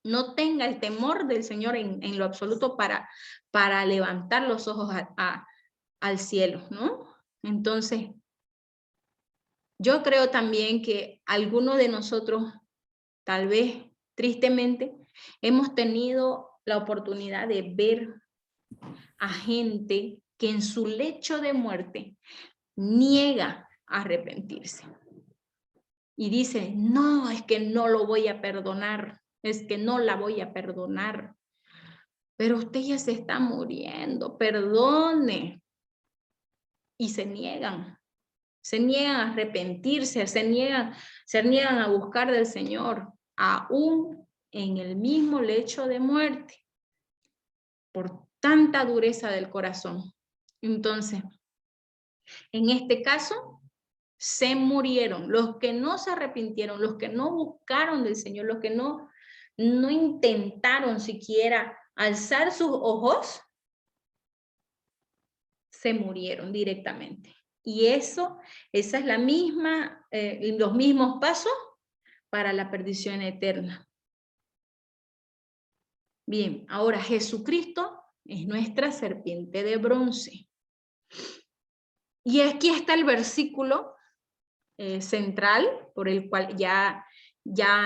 no tenga el temor del Señor en lo absoluto para levantar los ojos al cielo, ¿no? Entonces, yo creo también que algunos de nosotros, tal vez tristemente, hemos tenido la oportunidad de ver a gente que en su lecho de muerte niega arrepentirse. Y dice, no, es que no lo voy a perdonar, es que no la voy a perdonar. Pero usted ya se está muriendo, perdone. Y se niegan a arrepentirse, se niegan a buscar del Señor, aún en el mismo lecho de muerte, por tanta dureza del corazón. Entonces, en este caso, se murieron. Los que no se arrepintieron, los que no buscaron del Señor, los que no intentaron siquiera alzar sus ojos, se murieron directamente. Y esa es la misma, los mismos pasos para la perdición eterna. Bien, ahora Jesucristo es nuestra serpiente de bronce. Y aquí está el versículo central, por el cual ya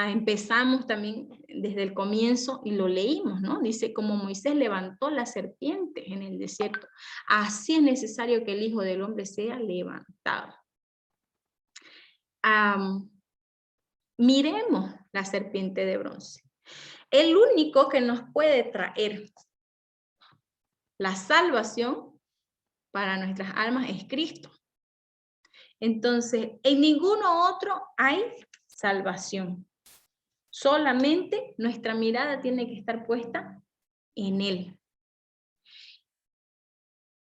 empezamos también desde el comienzo y lo leímos, ¿no? Dice, como Moisés levantó la serpiente en el desierto, así es necesario que el Hijo del Hombre sea levantado. Miremos la serpiente de bronce. El único que nos puede traer la salvación para nuestras almas es Cristo. Entonces, en ninguno otro hay salvación. Solamente nuestra mirada tiene que estar puesta en Él.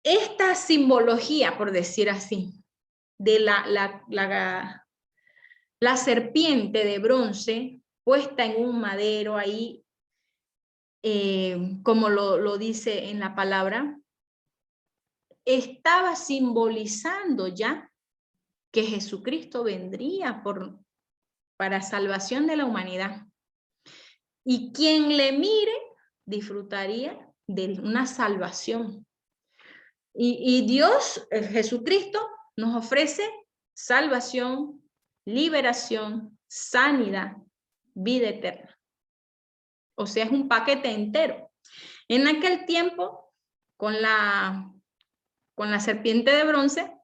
Esta simbología, por decir así, de la serpiente de bronce puesta en un madero ahí, como lo dice en la palabra, estaba simbolizando ya que Jesucristo vendría para salvación de la humanidad. Y quien le mire disfrutaría de una salvación. Y Dios, Jesucristo, nos ofrece salvación, liberación, sanidad, vida eterna. O sea, es un paquete entero. En aquel tiempo, con la serpiente de bronce,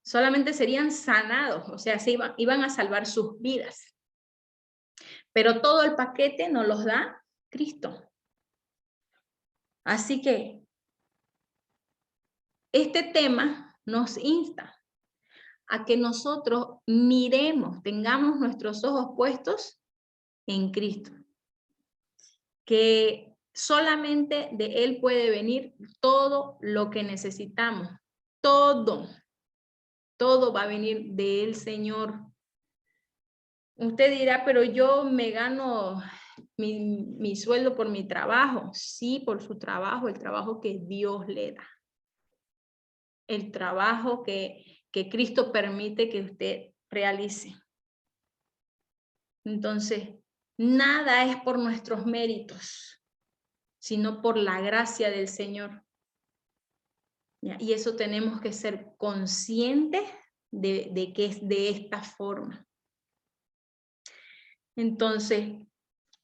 solamente serían sanados, o sea, iban a salvar sus vidas. Pero todo el paquete nos los da Cristo. Así que este tema nos insta a que nosotros miremos, tengamos nuestros ojos puestos en Cristo. Que solamente de Él puede venir todo lo que necesitamos. Todo va a venir del Señor. Usted dirá, pero yo me gano mi sueldo por mi trabajo. Sí, por su trabajo, el trabajo que Dios le da. El trabajo que Cristo permite que usted realice. Entonces, nada es por nuestros méritos, sino por la gracia del Señor. ¿Ya? Y eso tenemos que ser conscientes de que es de esta forma. Entonces,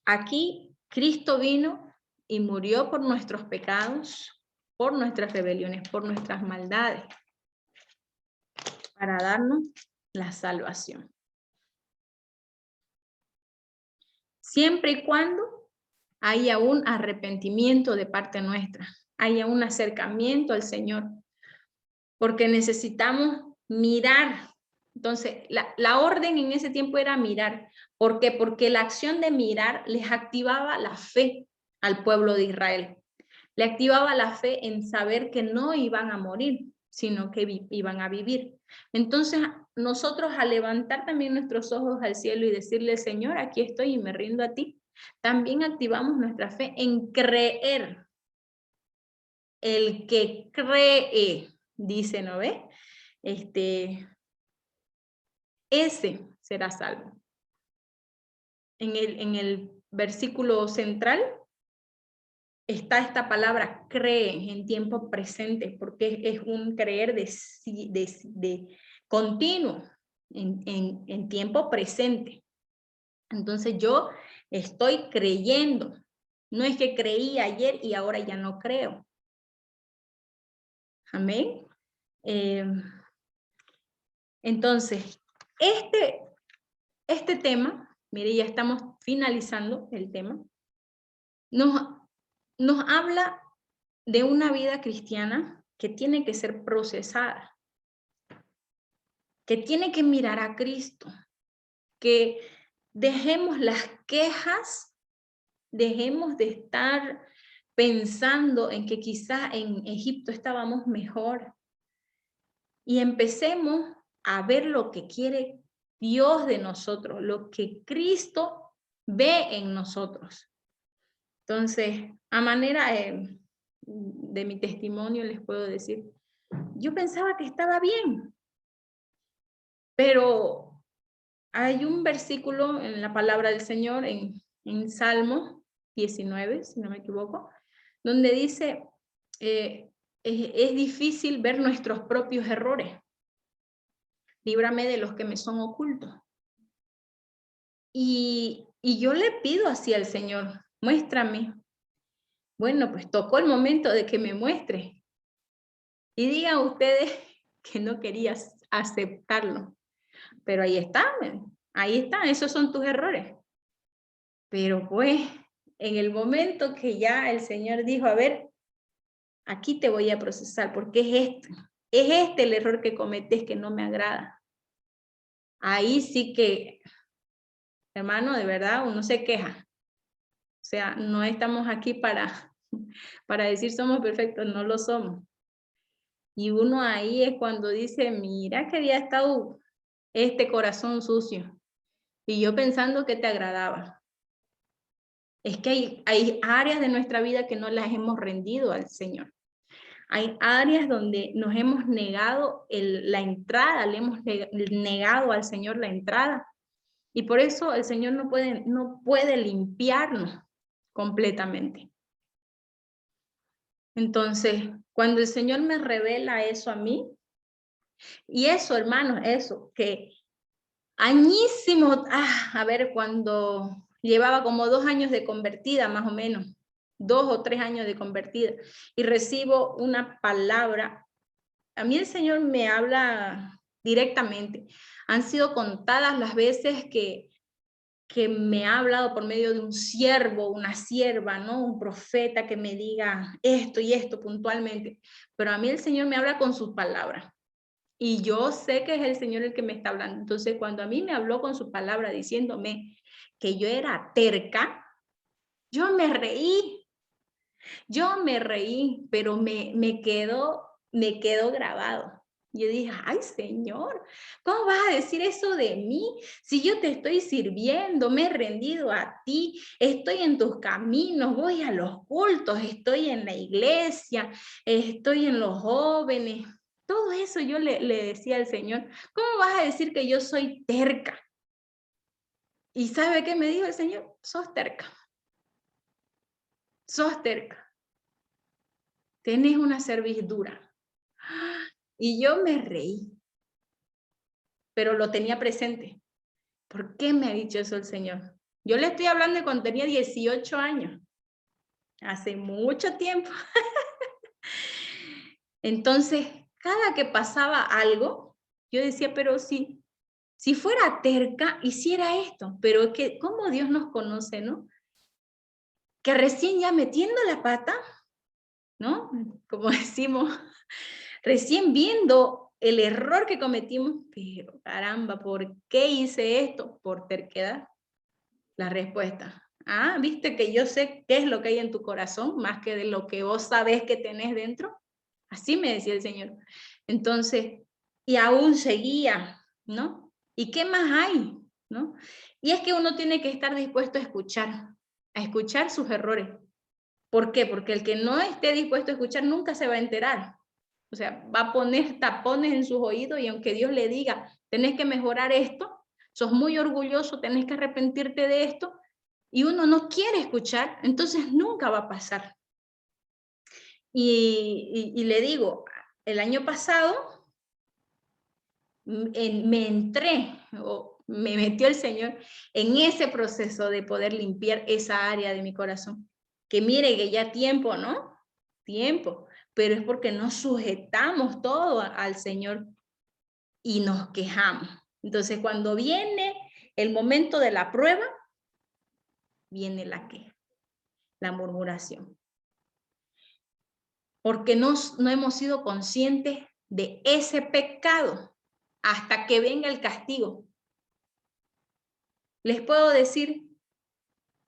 aquí Cristo vino y murió por nuestros pecados, por nuestras rebeliones, por nuestras maldades, para darnos la salvación. Siempre y cuando haya un arrepentimiento de parte nuestra, haya un acercamiento al Señor, porque necesitamos mirar. Entonces, la orden en ese tiempo era mirar. ¿Por qué? Porque la acción de mirar les activaba la fe al pueblo de Israel. Le activaba la fe en saber que no iban a morir, sino que iban a vivir. Entonces, nosotros al levantar también nuestros ojos al cielo y decirle, Señor, aquí estoy y me rindo a ti, también activamos nuestra fe en creer. El que cree, dice, ¿no ve? Ese será salvo. En el versículo central está esta palabra cree en tiempo presente, porque es un creer de continuo, en tiempo presente. Entonces yo estoy creyendo. No es que creí ayer y ahora ya no creo. Amén. Entonces, este tema, mire, ya estamos finalizando el tema, nos habla de una vida cristiana que tiene que ser procesada, que tiene que mirar a Cristo, que dejemos las quejas, dejemos de estar pensando en que quizás en Egipto estábamos mejor y empecemos a ver lo que quiere Dios de nosotros, lo que Cristo ve en nosotros. Entonces, a manera de mi testimonio les puedo decir, yo pensaba que estaba bien, pero hay un versículo en la palabra del Señor, en Salmo 19, si no me equivoco, donde dice, es difícil ver nuestros propios errores. Líbrame de los que me son ocultos. Y yo le pido así al Señor, muéstrame. Bueno, pues tocó el momento de que me muestre. Y digan ustedes que no querías aceptarlo. Pero ahí están, esos son tus errores. Pero pues, en el momento que ya el Señor dijo, a ver, aquí te voy a procesar, porque es este el error que cometes que no me agrada. Ahí sí que, hermano, de verdad, uno se queja. O sea, no estamos aquí para decir somos perfectos, no lo somos. Y uno ahí es cuando dice, mira que había estado este corazón sucio. Y yo pensando que te agradaba. Es que hay áreas de nuestra vida que no las hemos rendido al Señor. Hay áreas donde nos hemos negado la entrada, le hemos negado al Señor la entrada. Y por eso el Señor no puede limpiarnos completamente. Entonces, cuando el Señor me revela eso a mí, y eso, hermanos, eso, que añísimo, a ver, cuando llevaba como 2 años de convertida, más o menos, 2 o 3 años de convertida, y recibo una palabra, a mí el Señor me habla directamente. Han sido contadas las veces que me ha hablado por medio de un siervo, una sierva, ¿no? Un profeta que me diga esto y esto puntualmente. Pero a mí el Señor me habla con sus palabras. Y yo sé que es el Señor el que me está hablando. Entonces, cuando a mí me habló con su palabra diciéndome que yo era terca, yo me reí. Yo me reí, pero me quedó grabado. Yo dije, ay Señor, ¿cómo vas a decir eso de mí? Si yo te estoy sirviendo, me he rendido a ti, estoy en tus caminos, voy a los cultos, estoy en la iglesia, estoy en los jóvenes. Todo eso yo le decía al Señor, ¿cómo vas a decir que yo soy terca? ¿Y sabe qué me dijo el Señor? Sos terca. Sos terca. Tenés una cerviz dura. Y yo me reí, pero lo tenía presente. ¿Por qué me ha dicho eso el Señor? Yo le estoy hablando de cuando tenía 18 años, hace mucho tiempo. Entonces, cada que pasaba algo, yo decía, pero si fuera terca, hiciera esto. Pero es que, ¿cómo Dios nos conoce, no? Que recién ya metiendo la pata, ¿no? Como decimos, recién viendo el error que cometimos, pero caramba, ¿por qué hice esto? Por terquedad. La respuesta. Ah, ¿viste que yo sé qué es lo que hay en tu corazón más que de lo que vos sabés que tenés dentro? Así me decía el Señor. Entonces, y aún seguía, ¿no? ¿Y qué más hay? ¿No? Y es que uno tiene que estar dispuesto a escuchar sus errores. ¿Por qué? Porque el que no esté dispuesto a escuchar nunca se va a enterar. O sea, va a poner tapones en sus oídos y aunque Dios le diga, tenés que mejorar esto, sos muy orgulloso, tenés que arrepentirte de esto, y uno no quiere escuchar, entonces nunca va a pasar. Y le digo, el año pasado me entré, o me metió el Señor en ese proceso de poder limpiar esa área de mi corazón. Que mire que ya tiempo, ¿no? Tiempo, pero es porque nos sujetamos todo al Señor y nos quejamos. Entonces, cuando viene el momento de la prueba, viene la queja, la murmuración. Porque no hemos sido conscientes de ese pecado hasta que venga el castigo. Les puedo decir,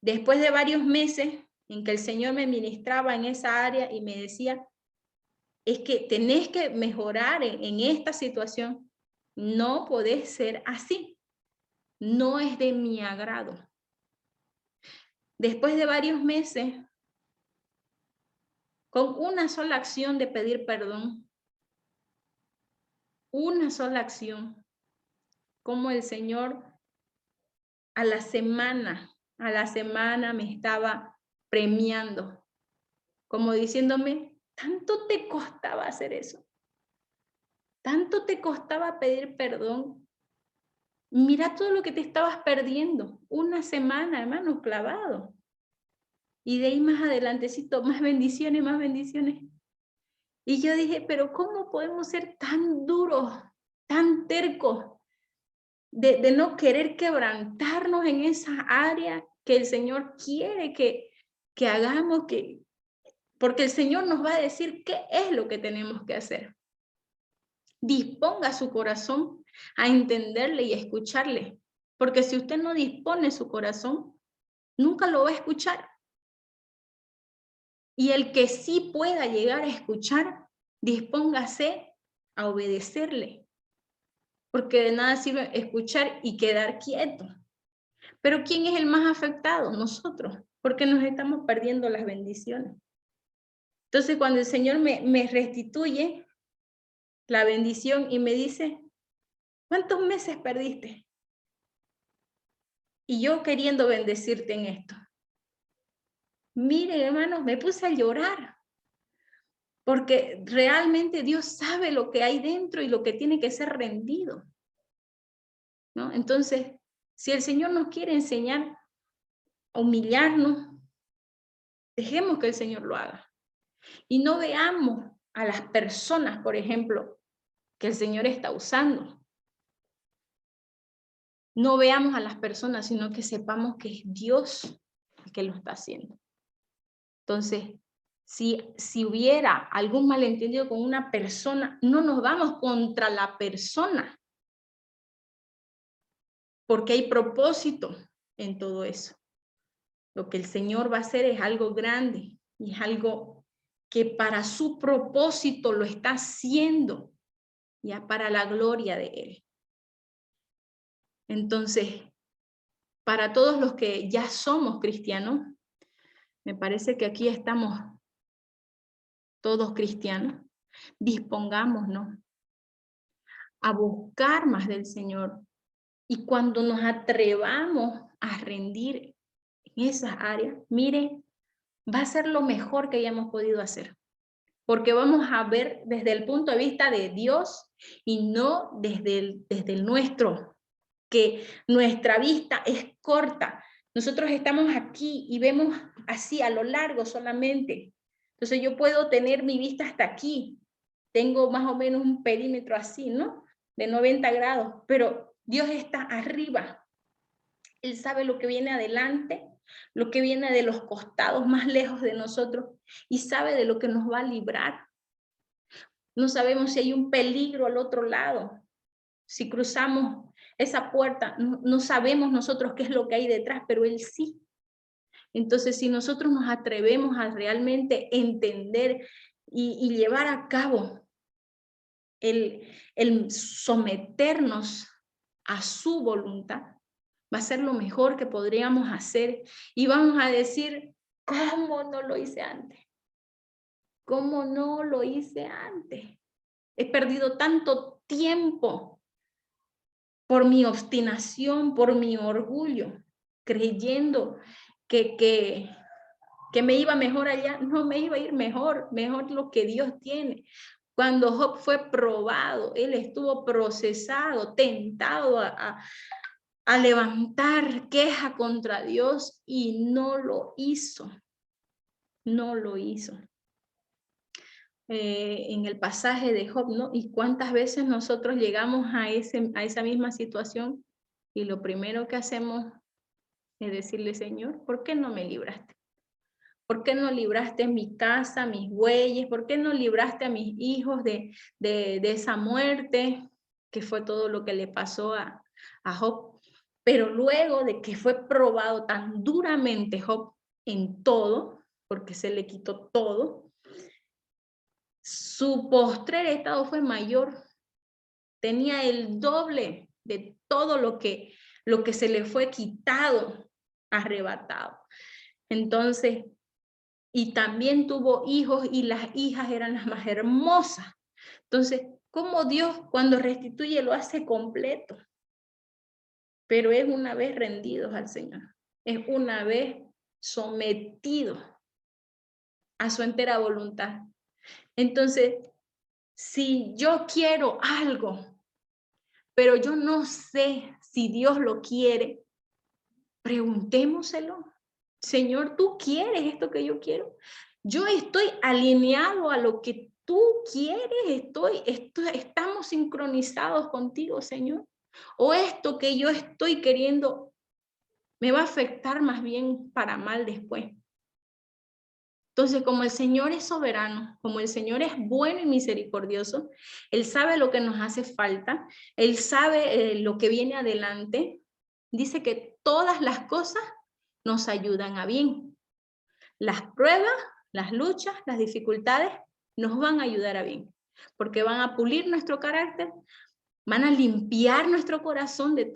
después de varios meses en que el Señor me ministraba en esa área y me decía, es que tenés que mejorar en esta situación. No podés ser así. No es de mi agrado. Después de varios meses, con una sola acción de pedir perdón, una sola acción, como el Señor a la semana me estaba premiando, como diciéndome, tanto te costaba hacer eso, tanto te costaba pedir perdón, mira todo lo que te estabas perdiendo, una semana, hermano, clavado. Y de ahí más adelantecito, más bendiciones, más bendiciones. Y yo dije, pero ¿cómo podemos ser tan duros, tan tercos, de no querer quebrantarnos en esa área que el Señor quiere que hagamos, porque el Señor nos va a decir qué es lo que tenemos que hacer? Disponga su corazón a entenderle y a escucharle, porque si usted no dispone su corazón, nunca lo va a escuchar. Y el que sí pueda llegar a escuchar, dispóngase a obedecerle, porque de nada sirve escuchar y quedar quieto. Pero ¿quién es el más afectado? Nosotros, porque nos estamos perdiendo las bendiciones. Entonces, cuando el Señor me restituye la bendición y me dice, ¿cuántos meses perdiste? Y yo queriendo bendecirte en esto. Miren, hermanos, me puse a llorar, porque realmente Dios sabe lo que hay dentro y lo que tiene que ser rendido, ¿no? Entonces, si el Señor nos quiere enseñar a humillarnos, dejemos que el Señor lo haga. Y no veamos a las personas, por ejemplo, que el Señor está usando. No veamos a las personas, sino que sepamos que es Dios el que lo está haciendo. Entonces, Si hubiera algún malentendido con una persona, no nos vamos contra la persona, porque hay propósito en todo eso. Lo que el Señor va a hacer es algo grande y es algo que para su propósito lo está haciendo, ya para la gloria de Él. Entonces, para todos los que ya somos cristianos, me parece que aquí estamos todos cristianos, dispongámonos a buscar más del Señor. Y cuando nos atrevamos a rendir en esas áreas, mire, va a ser lo mejor que hayamos podido hacer. Porque vamos a ver desde el punto de vista de Dios y no desde el nuestro, que nuestra vista es corta. Nosotros estamos aquí y vemos así a lo largo solamente. Entonces yo puedo tener mi vista hasta aquí. Tengo más o menos un perímetro así, ¿no? De 90 grados, pero Dios está arriba. Él sabe lo que viene adelante, lo que viene de los costados más lejos de nosotros y sabe de lo que nos va a librar. No sabemos si hay un peligro al otro lado. Si cruzamos esa puerta, no sabemos nosotros qué es lo que hay detrás, pero Él sí. Entonces, si nosotros nos atrevemos a realmente entender y llevar a cabo el someternos a su voluntad, va a ser lo mejor que podríamos hacer. Y vamos a decir, ¿cómo no lo hice antes? ¿Cómo no lo hice antes? He perdido tanto tiempo por mi obstinación, por mi orgullo, creyendo que me iba mejor allá. No me iba a ir mejor lo que Dios tiene. Cuando Job fue probado, él estuvo procesado, tentado a levantar queja contra Dios y no lo hizo. No lo hizo. En el pasaje de Job, ¿no? Y cuántas veces nosotros llegamos a esa misma situación y lo primero que hacemos es decirle, Señor, ¿por qué no me libraste? ¿Por qué no libraste mi casa, mis bueyes? ¿Por qué no libraste a mis hijos de esa muerte? Que fue todo lo que le pasó a Job. Pero luego de que fue probado tan duramente Job en todo, porque se le quitó todo, su postrer estado fue mayor. Tenía el doble de todo lo que se le fue quitado, arrebatado. Entonces, y también tuvo hijos y las hijas eran las más hermosas. Entonces, ¿cómo Dios cuando restituye lo hace completo? Pero es una vez rendidos al Señor. Es una vez sometidos a su entera voluntad. Entonces, si yo quiero algo, pero yo no sé si Dios lo quiere, preguntémoselo. Señor, ¿tú quieres esto que yo quiero? Yo estoy alineado a lo que tú quieres, estamos sincronizados contigo, Señor. O esto que yo estoy queriendo me va a afectar más bien para mal después. Entonces, como el Señor es soberano, como el Señor es bueno y misericordioso, Él sabe lo que nos hace falta, Él sabe lo que viene adelante. Dice que todas las cosas nos ayudan a bien. Las pruebas, las luchas, las dificultades nos van a ayudar a bien, porque van a pulir nuestro carácter, van a limpiar nuestro corazón de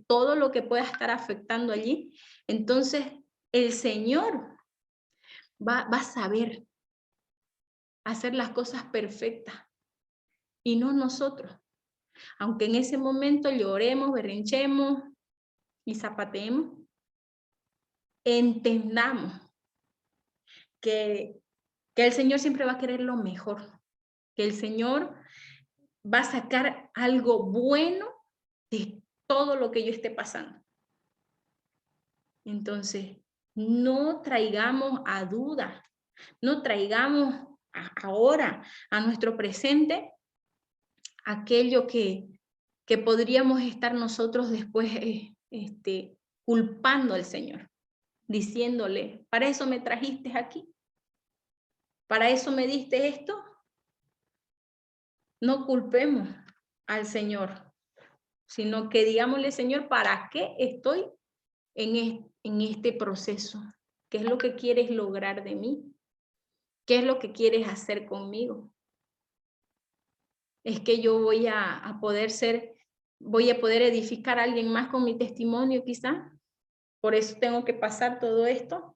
todo lo que pueda estar afectando allí. Entonces, el Señor va a saber hacer las cosas perfectas y no nosotros. Aunque en ese momento lloremos, berrinchemos y zapateemos, entendamos que el Señor siempre va a querer lo mejor, que el Señor va a sacar algo bueno de todo lo que yo esté pasando. Entonces, no traigamos a duda, no traigamos ahora a nuestro presente aquello que podríamos estar nosotros después culpando al Señor, diciéndole, ¿para eso me trajiste aquí? ¿Para eso me diste esto? No culpemos al Señor, sino que digámosle, Señor, ¿para qué estoy en este proceso? ¿Qué es lo que quieres lograr de mí? ¿Qué es lo que quieres hacer conmigo? Es que yo voy a poder edificar a alguien más con mi testimonio, quizá. Por eso tengo que pasar todo esto.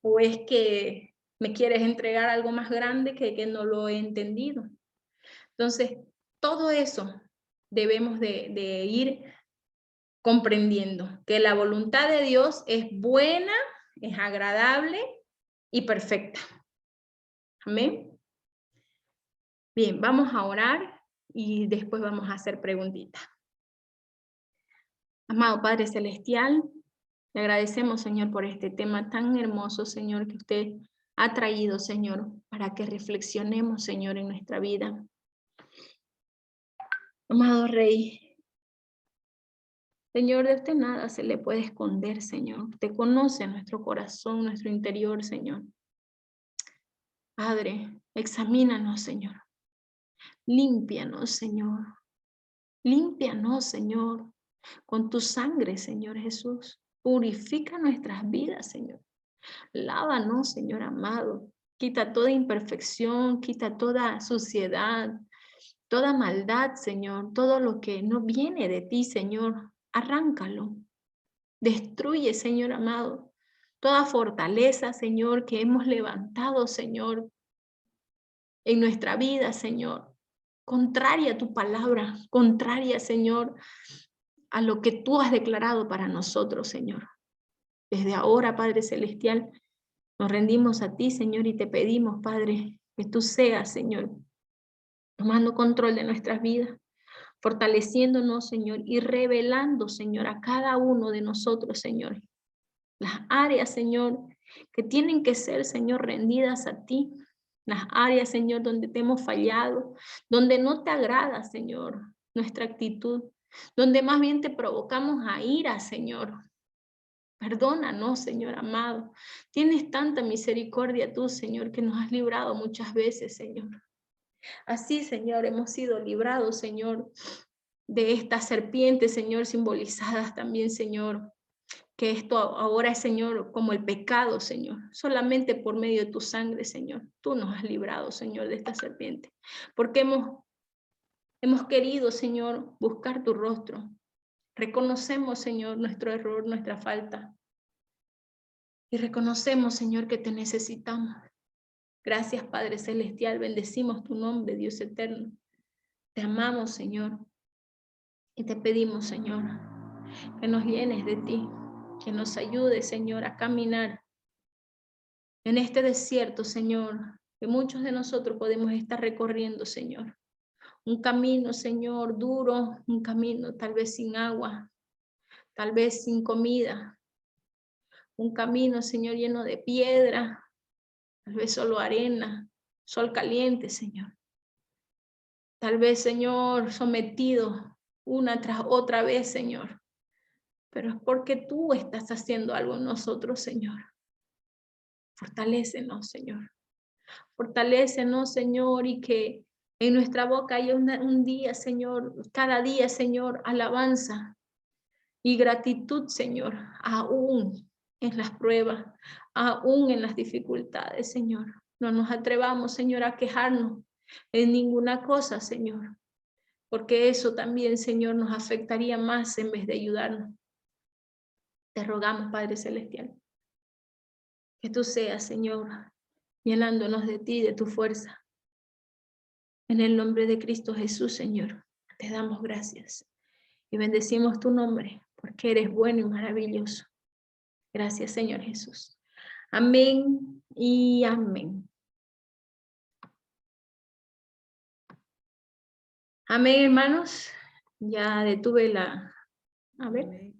¿O es que me quieres entregar algo más grande que no lo he entendido? Entonces, todo eso debemos de ir comprendiendo, que la voluntad de Dios es buena, es agradable y perfecta. Amén. Bien, vamos a orar y después vamos a hacer preguntitas. Amado Padre Celestial, le agradecemos, Señor, por este tema tan hermoso, Señor, que usted ha traído, Señor, para que reflexionemos, Señor, en nuestra vida. Amado Rey, Señor, de usted nada se le puede esconder, Señor. Usted conoce nuestro corazón, nuestro interior, Señor. Padre, examínanos, Señor. Límpianos, Señor. Límpianos, Señor, con tu sangre, Señor Jesús. Purifica nuestras vidas, Señor. Lávanos, Señor amado. Quita toda imperfección, quita toda suciedad, toda maldad, Señor. Todo lo que no viene de ti, Señor, arráncalo. Destruye, Señor amado, toda fortaleza, Señor, que hemos levantado, Señor, en nuestra vida, Señor. Contraria a tu palabra, contraria, Señor, a lo que tú has declarado para nosotros, Señor. Desde ahora, Padre Celestial, nos rendimos a ti, Señor, y te pedimos, Padre, que tú seas, Señor, tomando control de nuestras vidas, fortaleciéndonos, Señor, y revelando, Señor, a cada uno de nosotros, Señor, las áreas, Señor, que tienen que ser, Señor, rendidas a ti, las áreas, Señor, donde te hemos fallado, donde no te agrada, Señor, nuestra actitud, donde más bien te provocamos a ira, Señor. Perdónanos, Señor amado. Tienes tanta misericordia tú, Señor, que nos has librado muchas veces, Señor. Así, Señor, hemos sido librados, Señor, de estas serpientes, Señor, simbolizadas también, Señor, que esto ahora es, Señor, como el pecado, Señor, solamente por medio de tu sangre, Señor. Tú nos has librado, Señor, de esta serpiente, porque hemos querido, Señor, buscar tu rostro. Reconocemos, Señor, nuestro error, nuestra falta, y reconocemos, Señor, que te necesitamos. Gracias, Padre Celestial, bendecimos tu nombre, Dios eterno. Te amamos, Señor, y te pedimos, Señor, que nos llenes de ti, que nos ayudes, Señor, a caminar en este desierto, Señor, que muchos de nosotros podemos estar recorriendo, Señor. Un camino, Señor, duro, un camino tal vez sin agua, tal vez sin comida, un camino, Señor, lleno de piedra, tal vez solo arena, sol caliente, Señor. Tal vez, Señor, sometido una tras otra vez, Señor. Pero es porque tú estás haciendo algo en nosotros, Señor. Fortalécenos, Señor. Fortalécenos, Señor, y que en nuestra boca haya un día, Señor, cada día, Señor, alabanza y gratitud, Señor, aún en las pruebas, aún en las dificultades, Señor. No nos atrevamos, Señor, a quejarnos en ninguna cosa, Señor, porque eso también, Señor, nos afectaría más en vez de ayudarnos. Te rogamos, Padre Celestial, que tú seas, Señor, llenándonos de ti, de tu fuerza. En el nombre de Cristo Jesús, Señor, te damos gracias y bendecimos tu nombre, porque eres bueno y maravilloso. Gracias, Señor Jesús. Amén y amén. Amén, hermanos. Ya detuve la... A ver.